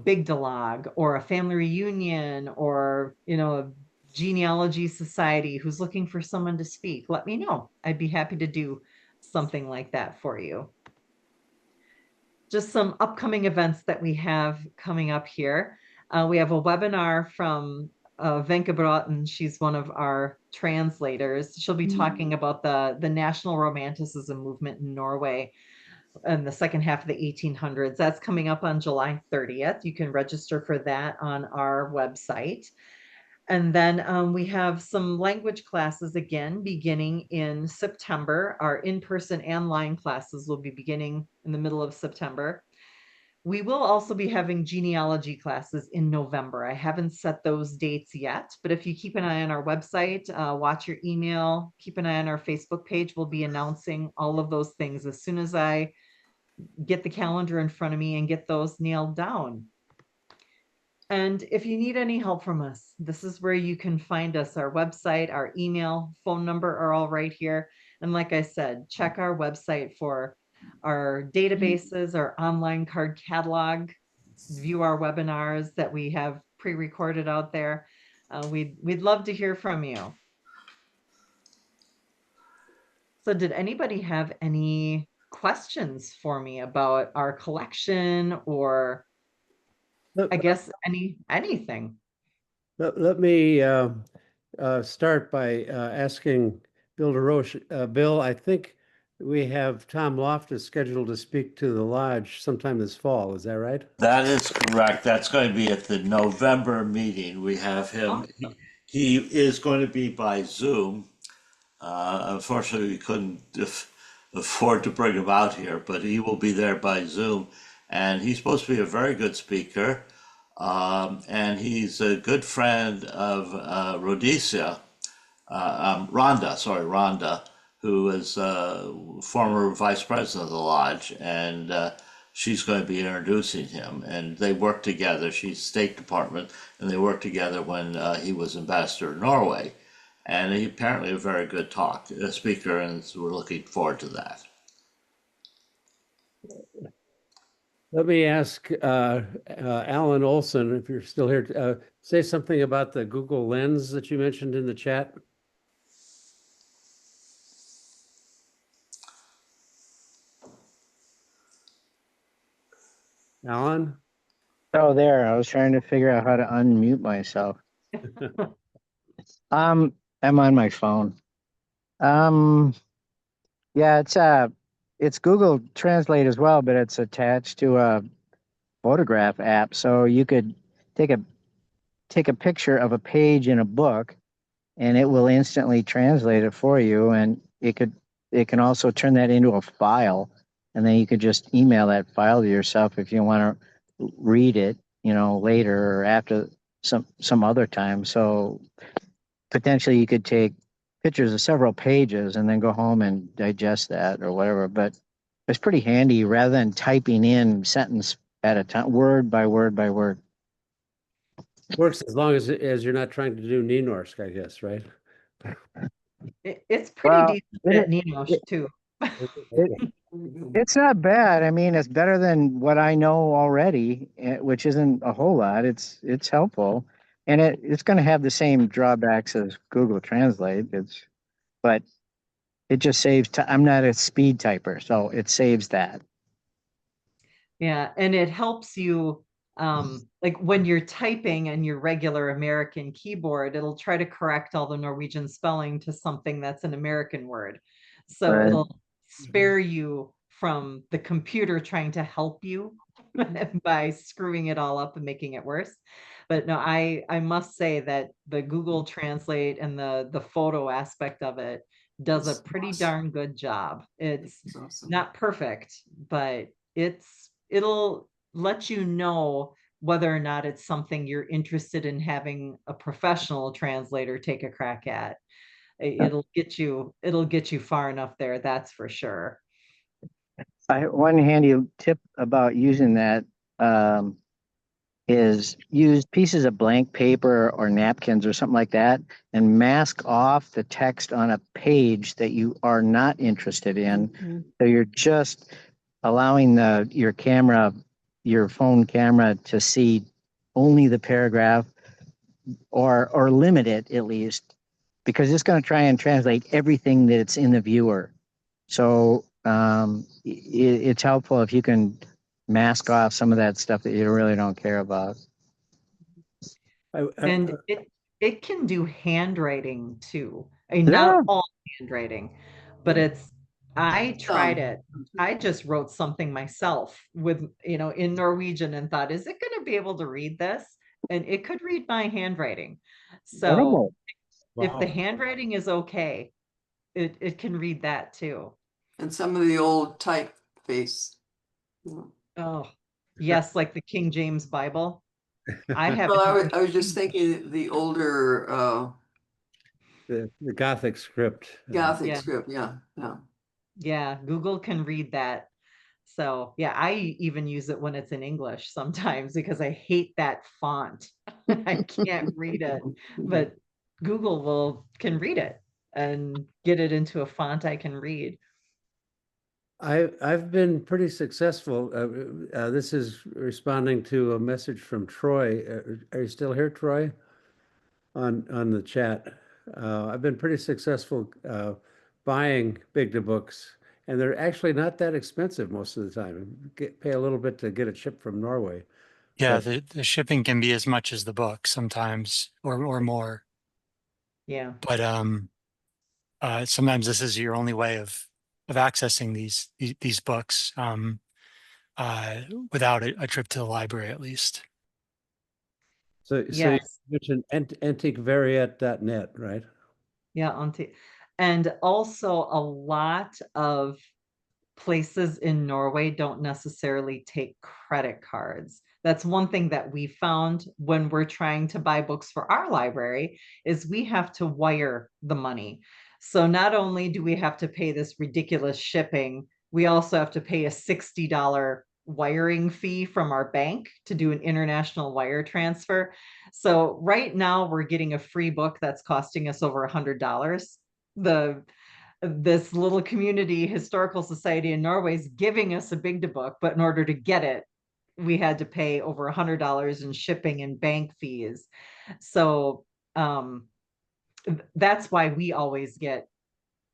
big dialogue or a family reunion or, a genealogy society who's looking for someone to speak, let me know. I'd be happy to do something like that for you. Just some upcoming events that we have coming up here. We have a webinar from Wenche Broughton. She's one of our translators. She'll be talking about the National Romanticism movement in Norway in the second half of the 1800s. That's coming up on July 30th. You can register for that on our website. And then we have some language classes again beginning in September. Our in-person and line classes will be beginning in the middle of September. We will also be having genealogy classes in November. I haven't set those dates yet, but if you keep an eye on our website, watch your email, keep an eye on our Facebook page, we'll be announcing all of those things as soon as I get the calendar in front of me and get those nailed down. And if you need any help from us, this is where you can find us. Our website, our email, phone number are all right here. And like I said, check our website for our databases, our online card catalog, view our webinars that we have pre-recorded out there. We'd love to hear from you. So did anybody have any questions for me about our collection or I guess anything? Let me start by asking Bill DeRoche. Bill, I think we have Tom Loftus scheduled to speak to the lodge sometime this fall. Is that right? That is correct. That's going to be at the November meeting. We have him. Awesome. He is going to be by Zoom. Unfortunately, we couldn't afford to bring him out here, but he will be there by Zoom. And he's supposed to be a very good speaker. And he's a good friend of Rhonda, who is former vice president of the lodge. And she's going to be introducing him. And they work together. She's State Department, and they worked together when he was ambassador to Norway. And he apparently a very good speaker, and so we're looking forward to that. Let me ask Alan Olson, if you're still here, say something about the Google Lens that you mentioned in the chat. Alan? Oh, there. I was trying to figure out how to unmute myself. I'm on my phone. Yeah, it's Google Translate as well, but it's attached to a photograph app. So you could take a picture of a page in a book and it will instantly translate it for you. And it can also turn that into a file, and then you could just email that file to yourself if you want to read it, later or after some other time. So potentially you could take pictures of several pages and then go home and digest that or whatever. But It's pretty handy rather than typing in sentence at a time, word by word by word. Works as long as you're not trying to do Ninorsk, I guess, right? It's pretty Well, decent at Ninos too. it, it's not bad. I mean, it's better than what I know already, which isn't a whole lot. It's helpful, and it's going to have the same drawbacks as Google Translate. But it just saves time. I'm not a speed typer, so it saves that. Yeah, and it helps you like when you're typing on your regular American keyboard, it'll try to correct all the Norwegian spelling to something that's an American word. So Right. it'll spare you from the computer trying to help you by screwing it all up and making it worse. But no, I must say that the Google Translate and the photo aspect of it does a pretty darn good job. It's not perfect, but it'll let you know whether or not it's something you're interested in having a professional translator take a crack at. It'll get you far enough there, that's for sure. One handy tip about using that um, is use pieces of blank paper or napkins or something like that and mask off the text on a page that you are not interested in. So you're just allowing your phone camera to see only the paragraph or limit it at least, because it's going to try and translate everything that's in the viewer. So it's helpful if you can mask off some of that stuff that you really don't care about. And it can do handwriting too. I mean, Yeah. not all handwriting, but I tried it. I just wrote something myself with, in Norwegian and thought, is it going to be able to read this? And it could read my handwriting. So if the handwriting is okay, it can read that too. And some of the old typeface. Oh, yes, like the King James Bible. I have Well, I was just thinking the older the Gothic script. Gothic Yeah. script. Yeah. Yeah, Google can read that. So yeah, I even use it when it's in English sometimes because I hate that font. I can't read it, but Google can read it and get it into a font I can read. I've been pretty successful. This is responding to a message from Troy. Are you still here, Troy? On the chat. I've been pretty successful buying Big to books, and they're actually not that expensive most of the time. Pay a little bit to get it shipped from Norway. Yeah, But the shipping can be as much as the book sometimes or more. Yeah. But sometimes this is your only way of accessing these books without a trip to the library at least. so you Yes. mentioned antiquevariate.net, right? Yeah, auntie. And also a lot of places in Norway don't necessarily take credit cards. That's one thing that we found when we're trying to buy books for our library is we have to wire the money. So not only do we have to pay this ridiculous shipping, we also have to pay a $60 wiring fee from our bank to do an international wire transfer. So right now we're getting a free book that's costing us over $100. This little community historical society in Norway is giving us a big book, but in order to get it, we had to pay over $100 in shipping and bank fees. So that's why we always get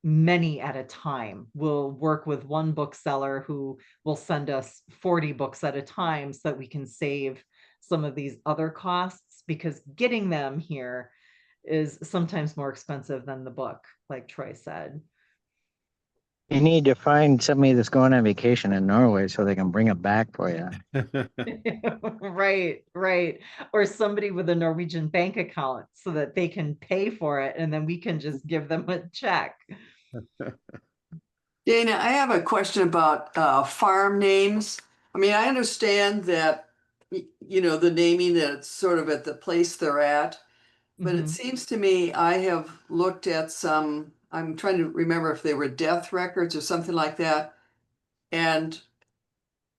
many at a time. We'll work with one bookseller who will send us 40 books at a time so that we can save some of these other costs, because getting them here is sometimes more expensive than the book, like Troy said. You need to find somebody that's going on vacation in Norway so they can bring it back for you. Right. Or somebody with a Norwegian bank account so that they can pay for it and then we can just give them a check. Dana, I have a question about farm names. I mean, I understand that, the naming that's sort of at the place they're at, but it seems to me I have looked at some, I'm trying to remember if they were death records or something like that. And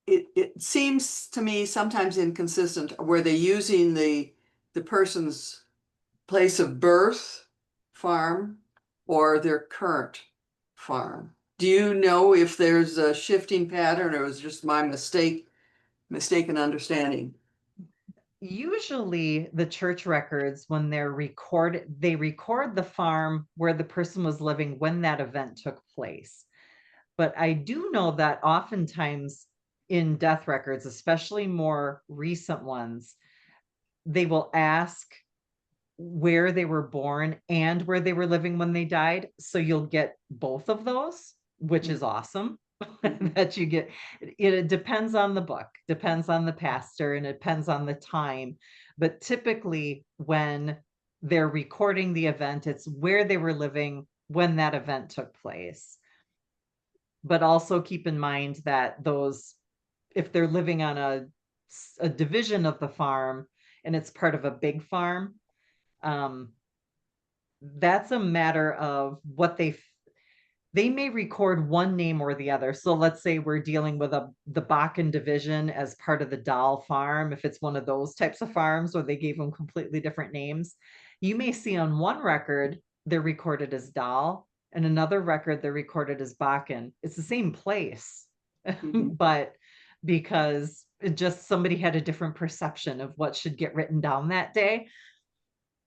it seems to me sometimes inconsistent. Were they using the person's place of birth farm or their current farm? Do you know if there's a shifting pattern, or was just my mistaken understanding? Usually the church records, when they record the farm where the person was living when that event took place. But I do know that oftentimes in death records, especially more recent ones, they will ask where they were born and where they were living when they died. So you'll get both of those, which is awesome. That you get. It depends on the book, depends on the pastor, and it depends on the time. But typically when they're recording the event, it's where they were living when that event took place. But also keep in mind that if they're living on a division of the farm and it's part of a big farm, that's a matter of what they may record one name or the other. So let's say we're dealing with the Bakken division as part of the Dahl farm. If it's one of those types of farms where they gave them completely different names, you may see on one record they're recorded as Dahl, and another record they're recorded as Bakken. It's the same place, but because it just somebody had a different perception of what should get written down that day,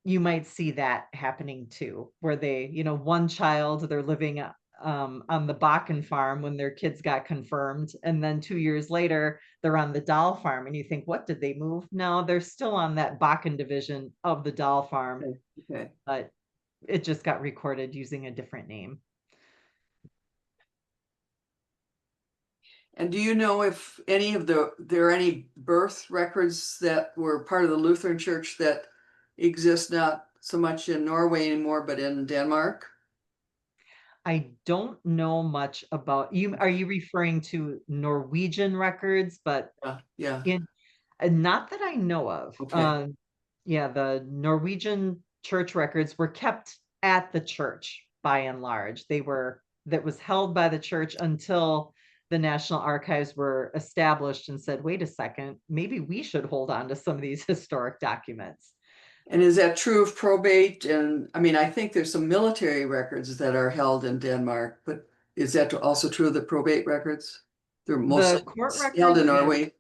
you might see that happening too, where they, one child, they're living on the Bakken farm when their kids got confirmed, and then 2 years later they're on the Dahl farm, and you think, what, did they move? No, they're still on that Bakken division of the Dahl farm. Okay. But it just got recorded using a different name. And do you know if there are any birth records that were part of the Lutheran Church that exist not so much in Norway anymore, but in Denmark? I don't know much about you. Are you referring to Norwegian records? But Yeah. not that I know of. Okay. Yeah, the Norwegian church records were kept at the church by and large. That was held by the church until the National Archives were established and said, wait a second, maybe we should hold on to some of these historic documents. And is that true of probate? And I mean, I think there's some military records that are held in Denmark, but is that also true of the probate records? They're mostly court records held in Norway.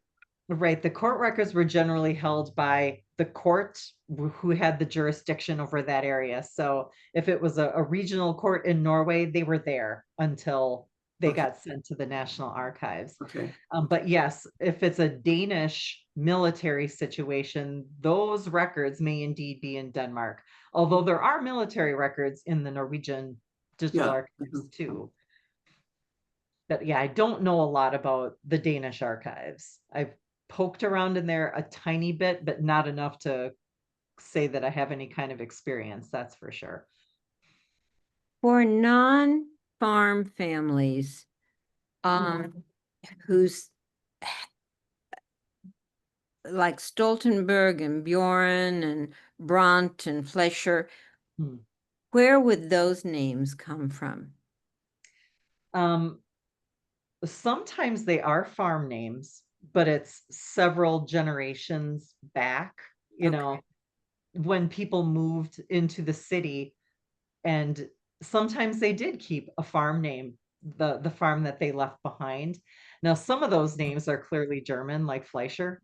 Right. The court records were generally held by the court who had the jurisdiction over that area. So if it was a regional court in Norway, they were there until they got sent to the National Archives. Okay. But yes, if it's a Danish military situation, those records may indeed be in Denmark, although there are military records in the Norwegian digital archives too. But yeah, I don't know a lot about the Danish archives. I've poked around in there a tiny bit, but not enough to say that I have any kind of experience, that's for sure. For non-farm families, who's like Stoltenberg and Bjorn and Brandt and Fleischer, where would those names come from? Sometimes they are farm names, but it's several generations back, you know, when people moved into the city, and sometimes they did keep a farm name, the farm that they left behind. Now, some of those names are clearly German, like Fleischer.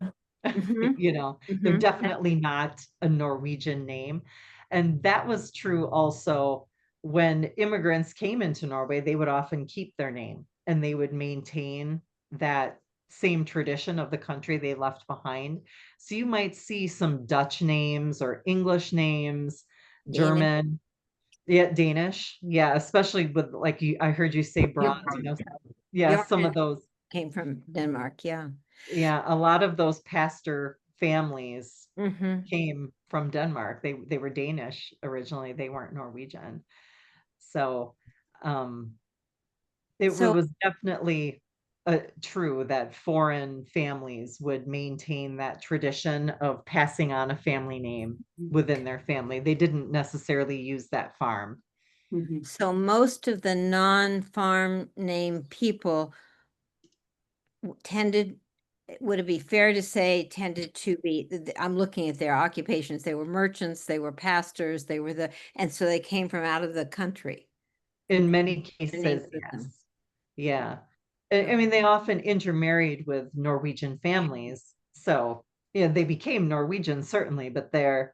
You know, they're definitely not a Norwegian name. And that was true also when immigrants came into Norway. They would often keep their name and they would maintain that same tradition of the country they left behind. So you might see some Dutch names or English names, German, Danish. Yeah, especially with, like, I heard you say bronze, you know. Yeah, some of those came from Denmark. Yeah. Yeah, a lot of those pastor families came from Denmark. They were Danish originally. They weren't Norwegian. So it was definitely true that foreign families would maintain that tradition of passing on a family name within their family. They didn't necessarily use that farm. So most of the non-farm name people tended, would it be fair to say tended to be, I'm looking at their occupations, they were merchants, they were pastors, they were and so they came from out of the country. In many names cases, of them. yes. Yeah. I mean, they often intermarried with Norwegian families. So, yeah, they became Norwegian, certainly, but their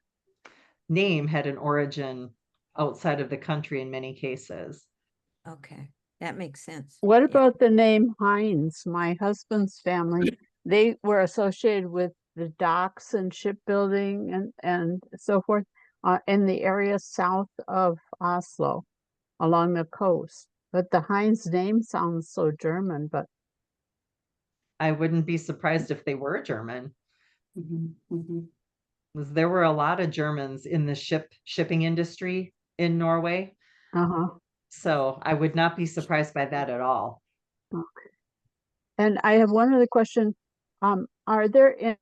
name had an origin outside of the country in many cases. Okay, that makes sense. What Yeah. about the name Heinz? My husband's family, they were associated with the docks and shipbuilding and so forth in the area south of Oslo along the coast. But the Heinz name sounds so German, but I wouldn't be surprised if they were German. Mhm. There were a lot of Germans in the shipping industry in Norway. So I would not be surprised by that at all. Okay. And I have one other question. Are there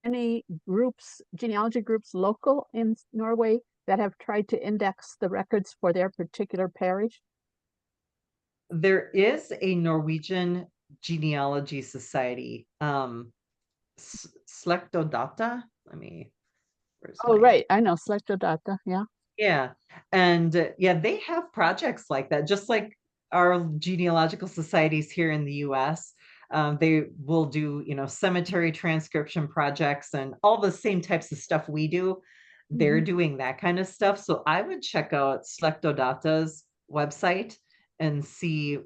any groups, genealogy groups local in Norway that have tried to index the records for their particular parish? There is a Norwegian Genealogy Society, Slektodata. Oh, right. I know Slektodata. Yeah. Yeah. And yeah, they have projects like that, just like our genealogical societies here in the US. They will do, cemetery transcription projects and all the same types of stuff we do. They're doing that kind of stuff. So I would check out Slektodata's website and see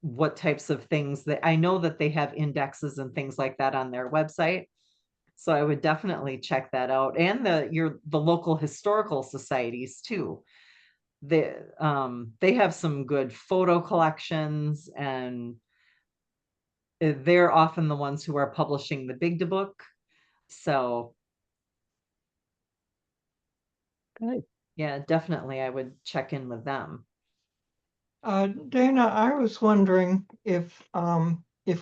what types of things that I know that they have indexes and things like that on their website. So I would definitely check that out, and the local historical societies too. They have some good photo collections, and they're often the ones who are publishing the big book. So Good. yeah, definitely I would check in with them. Dana, I was wondering if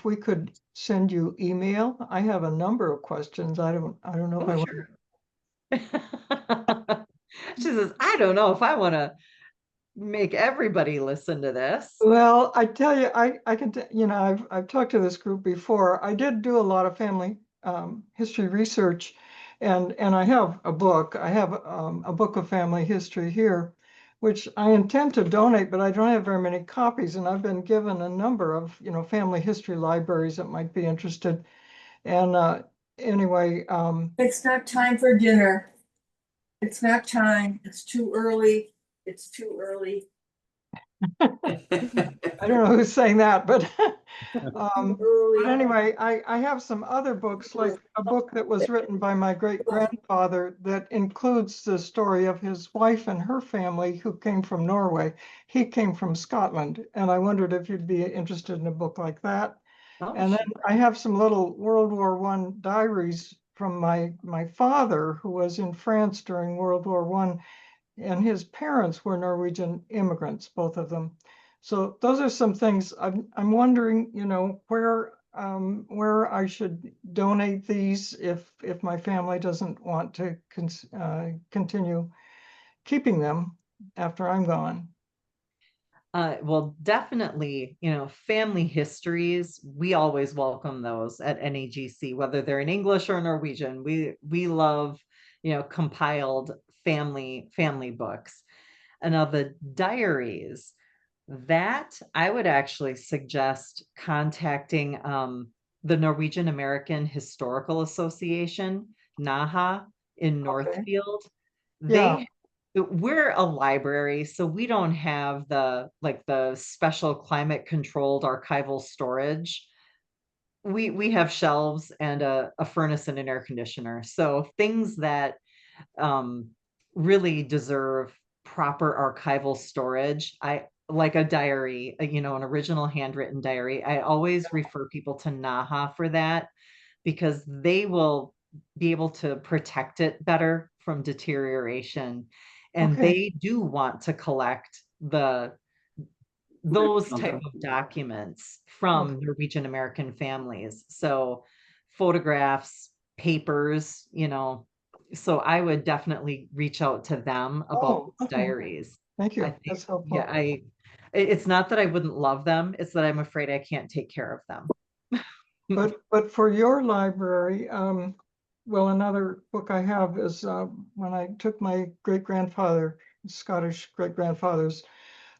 we could send you email. I have a number of questions. I don't know if I want. Sure. She says, I don't know if I want to make everybody listen to this. Well, I tell you, I can, I've talked to this group before. I did do a lot of family history research, and I have a book. I have a book of family history here, which I intend to donate, but I don't have very many copies. And I've been given a number of, family history libraries that might be interested. And anyway, It's not time for dinner. It's not time. It's too early. It's too early. I don't know who's saying that, but Early. but anyway, I have some other books, like a book that was written by my great grandfather that includes the story of his wife and her family who came from Norway. He came from Scotland, and I wondered if you'd be interested in a book like that. And then I have some little World War I diaries from my father, who was in France during World War I, and his parents were Norwegian immigrants, both of them. So those are some things I'm wondering, where I should donate these if my family doesn't want to continue keeping them after I'm gone. Well, definitely, family histories, we always welcome those at NAGC, whether they're in English or Norwegian. We love, compiled family books. And now the diaries, that I would actually suggest contacting the Norwegian American Historical Association, NAHA, in Northfield. Yeah. We're a library, so we don't have the special climate controlled archival storage. We have shelves and a furnace and an air conditioner. So things that really deserve proper archival storage, I like a diary, an original handwritten diary. I always refer people to NAHA for that, because they will be able to protect it better from deterioration. And they do want to collect those type of documents from Norwegian American families. So photographs, papers, so I would definitely reach out to them about diaries. Thank you. That's helpful. Yeah, It's not that I wouldn't love them, it's that I'm afraid I can't take care of them. But for your library, well, another book I have is when I took my great-grandfather, Scottish great-grandfather's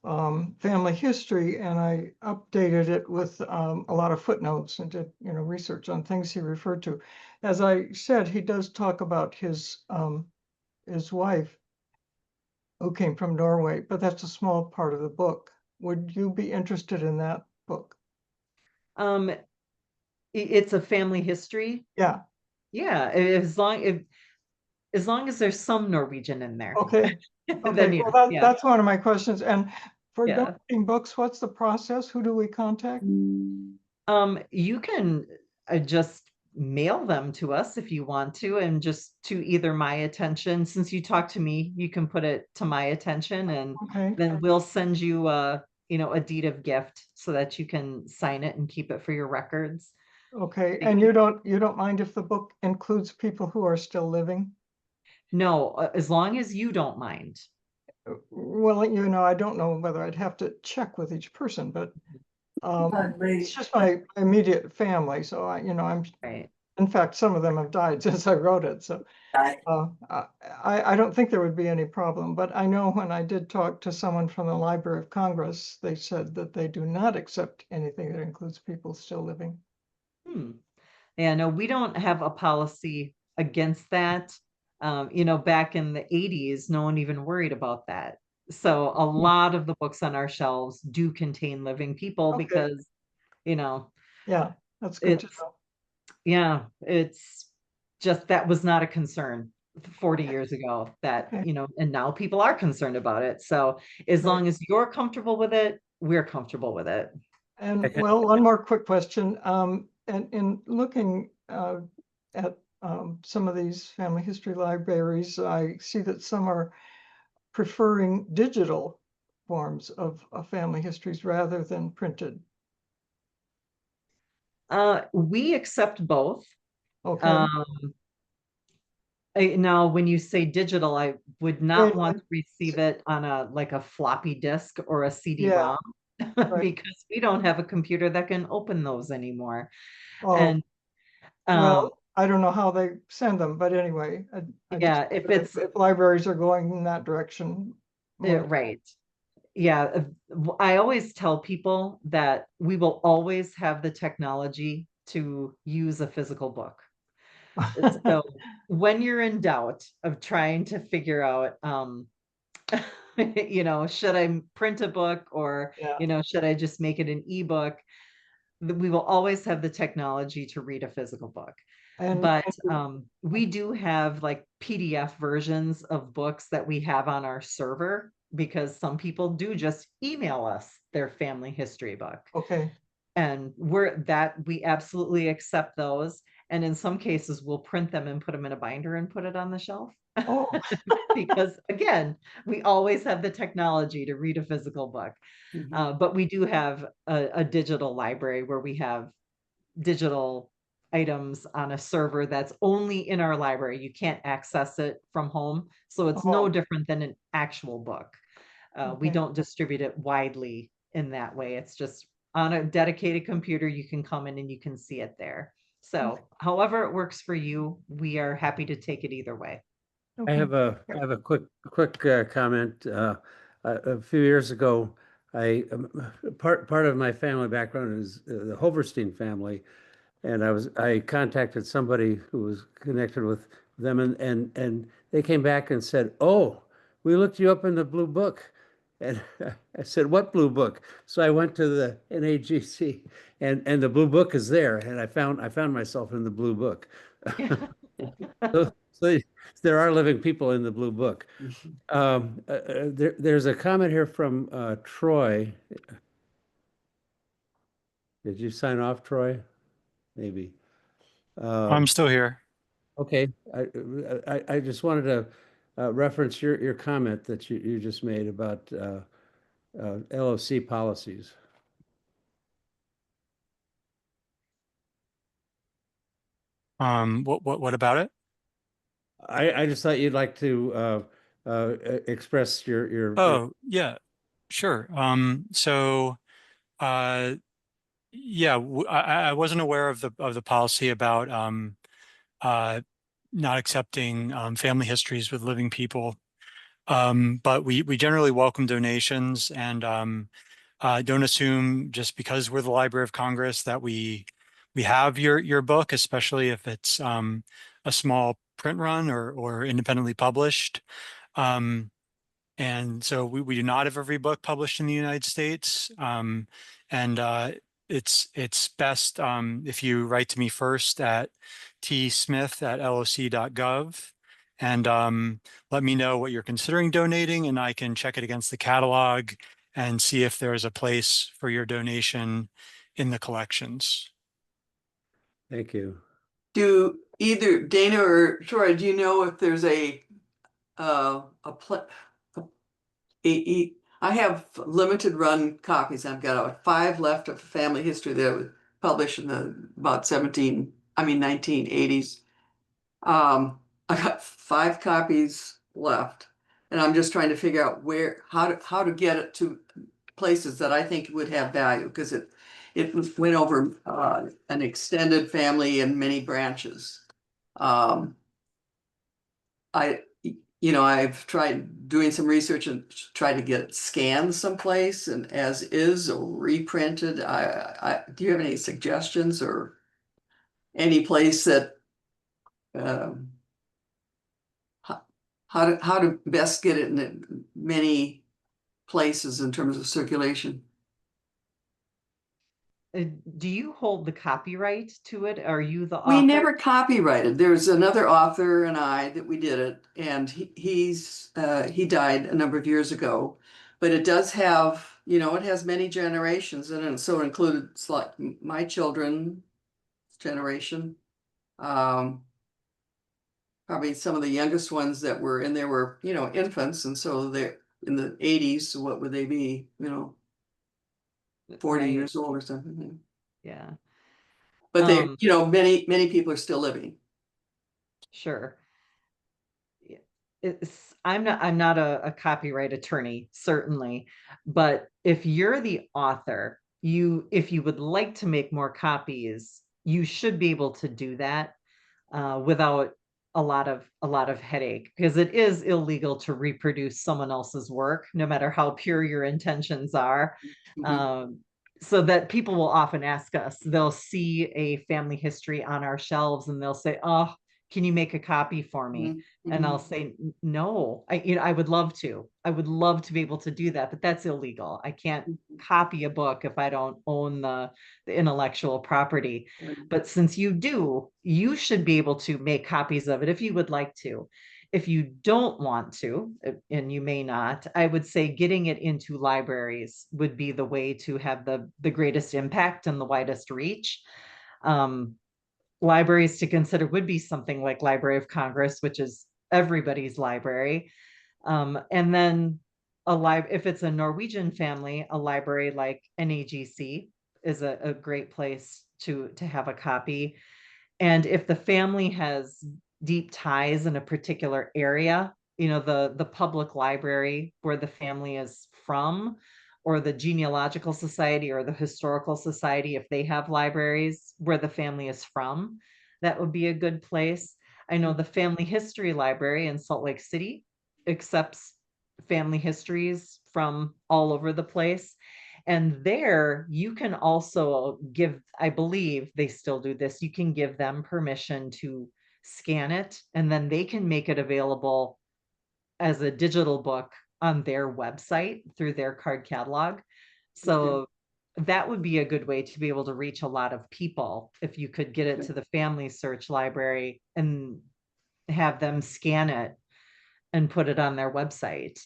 family history, and I updated it with a lot of footnotes and did, research on things he referred to. As I said, he does talk about his wife who came from Norway, but that's a small part of the book. Would you be interested in that book? It's a family history. Yeah. Yeah, as long as there's some Norwegian in there. Okay. Then Okay. yeah, Well, yeah. that's one of my questions. And for Yeah. donating books, what's the process? Who do we contact? You can just mail them to us if you want to, and just to either my attention. Since you talked to me, you can put it to my attention, and Okay. then we'll send you a deed of gift so that you can sign it and keep it for your records. Okay. And you don't mind if the book includes people who are still living? No, as long as you don't mind. Well, I don't know whether I'd have to check with each person, but it's just my immediate family. So I'm, Right. in fact, some of them have died since I wrote it. So I don't think there would be any problem. But I know when I did talk to someone from the Library of Congress, they said that they do not accept anything that includes people still living. Yeah, no, we don't have a policy against that. Back in the 80s, no one even worried about that. So a lot of the books on our shelves do contain living people Okay. because, Yeah, that's good to know. yeah, it's just that was not a concern 40 years ago that, Okay. and now people are concerned about it. So as Right. long as you're comfortable with it, we're comfortable with it. And Okay. well, one more quick question. And in looking at some of these family history libraries, I see that some are preferring digital forms of family histories rather than printed. We accept both. Okay. Now, when you say digital, I would not Yeah, want to receive it on a floppy disk or a yeah, CD-ROM right. because we don't have a computer that can open those anymore. Oh, And well, I don't know how they send them, but anyway, I just yeah, if it's if libraries are going in that direction. right. Yeah, I always tell people that we will always have the technology to use a physical book. So when you're in doubt of trying to figure out, should I print a book or, Yeah. should I just make it an ebook? We will always have the technology to read a physical book. And But we do have like PDF versions of books that we have on our server because some people do just email us their family history book. okay. And we absolutely accept those. And in some cases, we'll print them and put them in a binder and put it on the shelf. Oh, Because again, we always have the technology to read a physical book. But we do have a digital library where we have digital items on a server that's only in our library. You can't access it from home. So it's no oh, different than an actual book. We okay. don't distribute it widely in that way. It's just on a dedicated computer, you can come in and you can see it there. So however it works for you, we are happy to take it either way. I have a quick comment. A few years ago, part of my family background is the Hoverstein family, and I contacted somebody who was connected with them, and they came back and said, "Oh, we looked you up in the blue book." And I said, "What blue book?" So I went to the NAGC, and the blue book is there, and I found myself in the blue book. So there are living people in the blue book. There's a comment here from Troy. Did you sign off, Troy? Maybe. I'm still here. Okay. I just wanted to reference your comment that you just made about LOC policies. What about it? I just thought you'd like to express your Oh, yeah. Sure. So, yeah, I wasn't aware of the policy about not accepting family histories with living people. But we generally welcome donations and don't assume just because we're the Library of Congress that we have your book, especially if it's a small print run or independently published. And so we do not have every book published in the United States. And it's best if you write to me first at tsmith@loc.gov and let me know what you're considering donating, and I can check it against the catalog and see if there's a place for your donation in the collections. Thank you. Do either Dana or Troy, do you know if there's I have limited run copies. I've got 5 left of family history that was published in the about 1980s. I got 5 copies left, and I'm just trying to figure out how to get it to places that I think would have value, because it went over an extended family and many branches. I've tried doing some research and tried to get it scanned someplace and as is or reprinted. Do you have any suggestions or any place that how to best get it in many places in terms of circulation? Do you hold the copyright to it? Are you the We author? never copyrighted. There's another author and I that we did it, and he died a number of years ago. But it does have, it has many generations in it, and so it included like my children's generation. Probably some of the youngest ones that were in there were, infants, and so they're in the 80s. So what would they be? 40 Right. years old or something. Yeah. But they, many people are still living. Sure. I'm not a copyright attorney, certainly, but if you're the author, if you would like to make more copies, you should be able to do that without a lot of headache, because it is illegal to reproduce someone else's work, no matter how pure your intentions are. So that people will often ask us, they'll see a family history on our shelves and they'll say, "Oh, can you make a copy for me?" And I'll say, "No, I would love to. I would love to be able to do that, but that's illegal. I can't copy a book if I don't own the intellectual property. But since you do, you should be able to make copies of it if you would like to. If you don't want to, and you may not, I would say getting it into libraries would be the way to have the greatest impact and the widest reach. Libraries to consider would be something like Library of Congress, which is everybody's library. And then if it's a Norwegian family, a library like NAGC is a great place to have a copy. And if the family has deep ties in a particular area, the public library where the family is from, or the Genealogical Society or the Historical Society, if they have libraries where the family is from, that would be a good place. I know the Family History Library in Salt Lake City accepts family histories from all over the place. And there you can also give, I believe they still do this, you can give them permission to scan it, and then they can make it available as a digital book on their website through their card catalog. So that would be a good way to be able to reach a lot of people if you could get it to the family search library and have them scan it and put it on their website.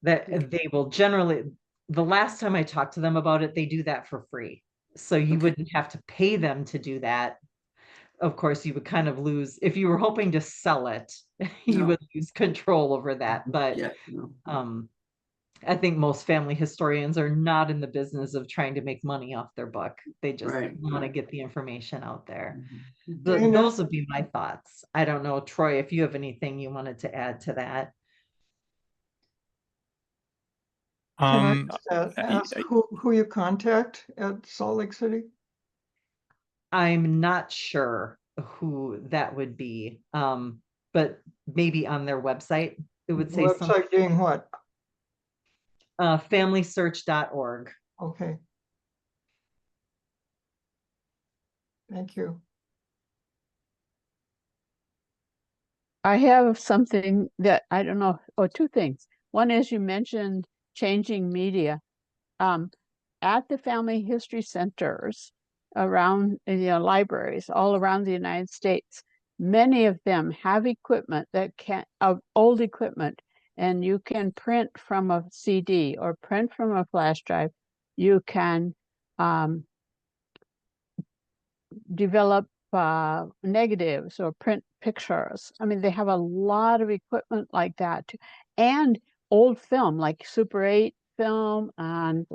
That they will generally, the last time I talked to them about it, they do that for free. So you wouldn't have to pay them to do that. Of course, you would kind of lose, if you were hoping to sell it, you would lose control over that. But I think most family historians are not in the business of trying to make money off their book. They just want to get the information out there. Those would be my thoughts. I don't know, Troy, if you have anything you wanted to add to that. Can I Um, just ask who you contact at Salt Lake City? I'm not sure who that would be, but maybe on their website, it would say something, Website being what? familysearch.org. Okay. Thank you. I have something that I don't know, or two things. One is you mentioned changing media. At the family history centers around, libraries all around the United States, many of them have equipment that old equipment, and you can print from a CD or print from a flash drive. You can develop negatives or print pictures. I mean, they have a lot of equipment like that too. And old film, like Super 8 film and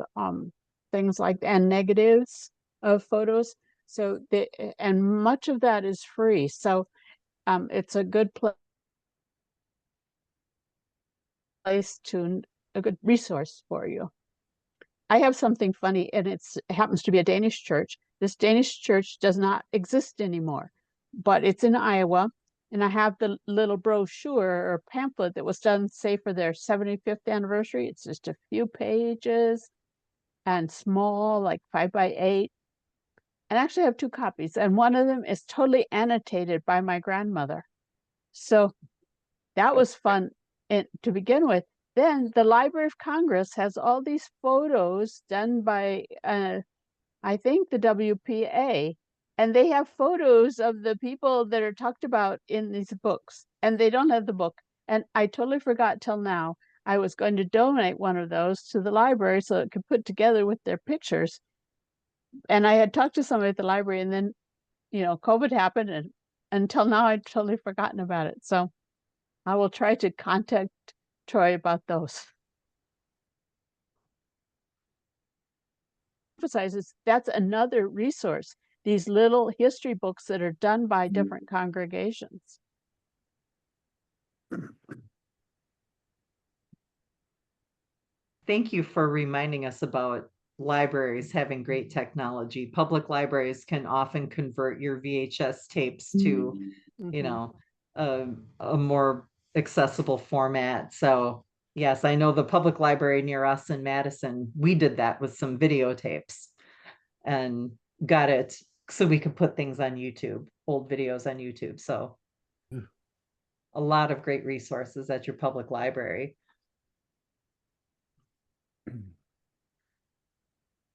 things like that, and negatives of photos. So and much of that is free. So it's a good place a good resource for you. I have something funny, and it happens to be a Danish church. This Danish church does not exist anymore, but it's in Iowa. And I have the little brochure or pamphlet that was done, say, for their 75th anniversary. It's just a few pages and small, like 5x8. And actually I have two copies, and one of them is totally annotated by my grandmother. So that was fun to begin with. Then the Library of Congress has all these photos done by, I think, the WPA, and they have photos of the people that are talked about in these books, and they don't have the book. And I totally forgot till now. I was going to donate one of those to the library so it could put together with their pictures. And I had talked to somebody at the library, and then, COVID happened, and until now I'd totally forgotten about it. So I will try to contact Troy about those. Emphasizes that's another resource, these little history books that are done by different congregations. Thank you for reminding us about libraries having great technology. Public libraries can often convert your VHS tapes to, a more accessible format. So yes, I know the public library near us in Madison, we did that with some videotapes and got it so we could put things on YouTube, old videos on YouTube. So a lot of great resources at your public library.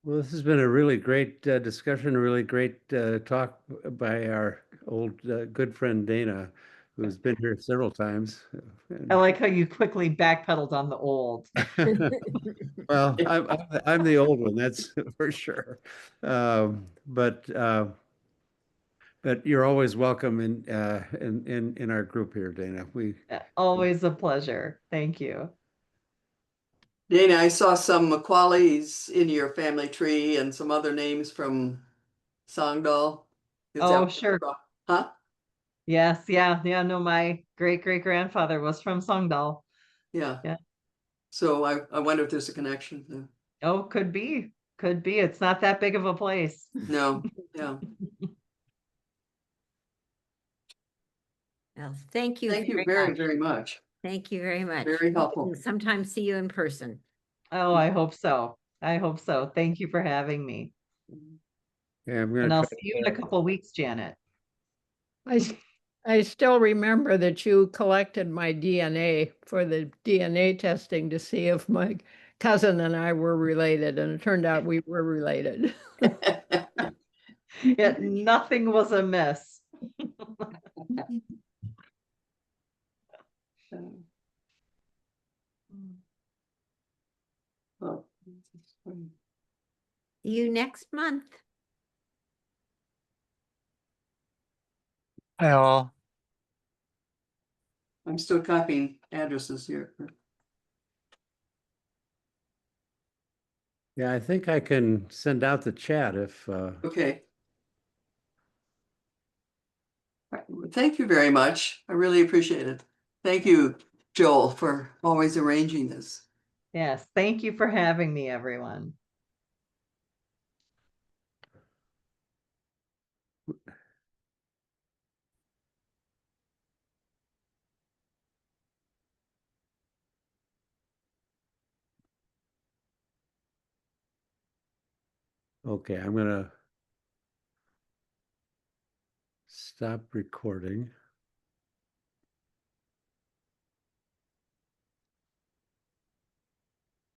Well, this has been a really great discussion, a really great talk by our old good friend Dana, who's been here several times. I like how you quickly backpedaled on the old. Well, I'm the old one, that's for sure. But you're always welcome in our group here, Dana. Always a pleasure. Thank you. Dana, I saw some Macaulay's in your family tree and some other names from Sogndal. Oh, sure. Huh? Yes, yeah. No, my great-great-grandfather was from Sogndal. Yeah. Yeah. So I wonder if there's a connection there. Oh, could be. Could be. It's not that big of a place. No, yeah. Well, thank you. Thank you very, very much. Thank you very much. Very helpful. Sometimes see you in person. Oh, I hope so. I hope so. Thank you for having me. Yeah, and I'll see you in a couple of weeks, Janet. I still remember that you collected my DNA for the DNA testing to see if my cousin and I were related, and it turned out we were related. Yeah, nothing was amiss. See you next month. Hi all. I'm still copying addresses here. Yeah, I think I can send out the chat if Okay. Thank you very much. I really appreciate it. Thank you, Joel, for always arranging this. Yes, thank you for having me, everyone. Okay, I'm gonna stop recording.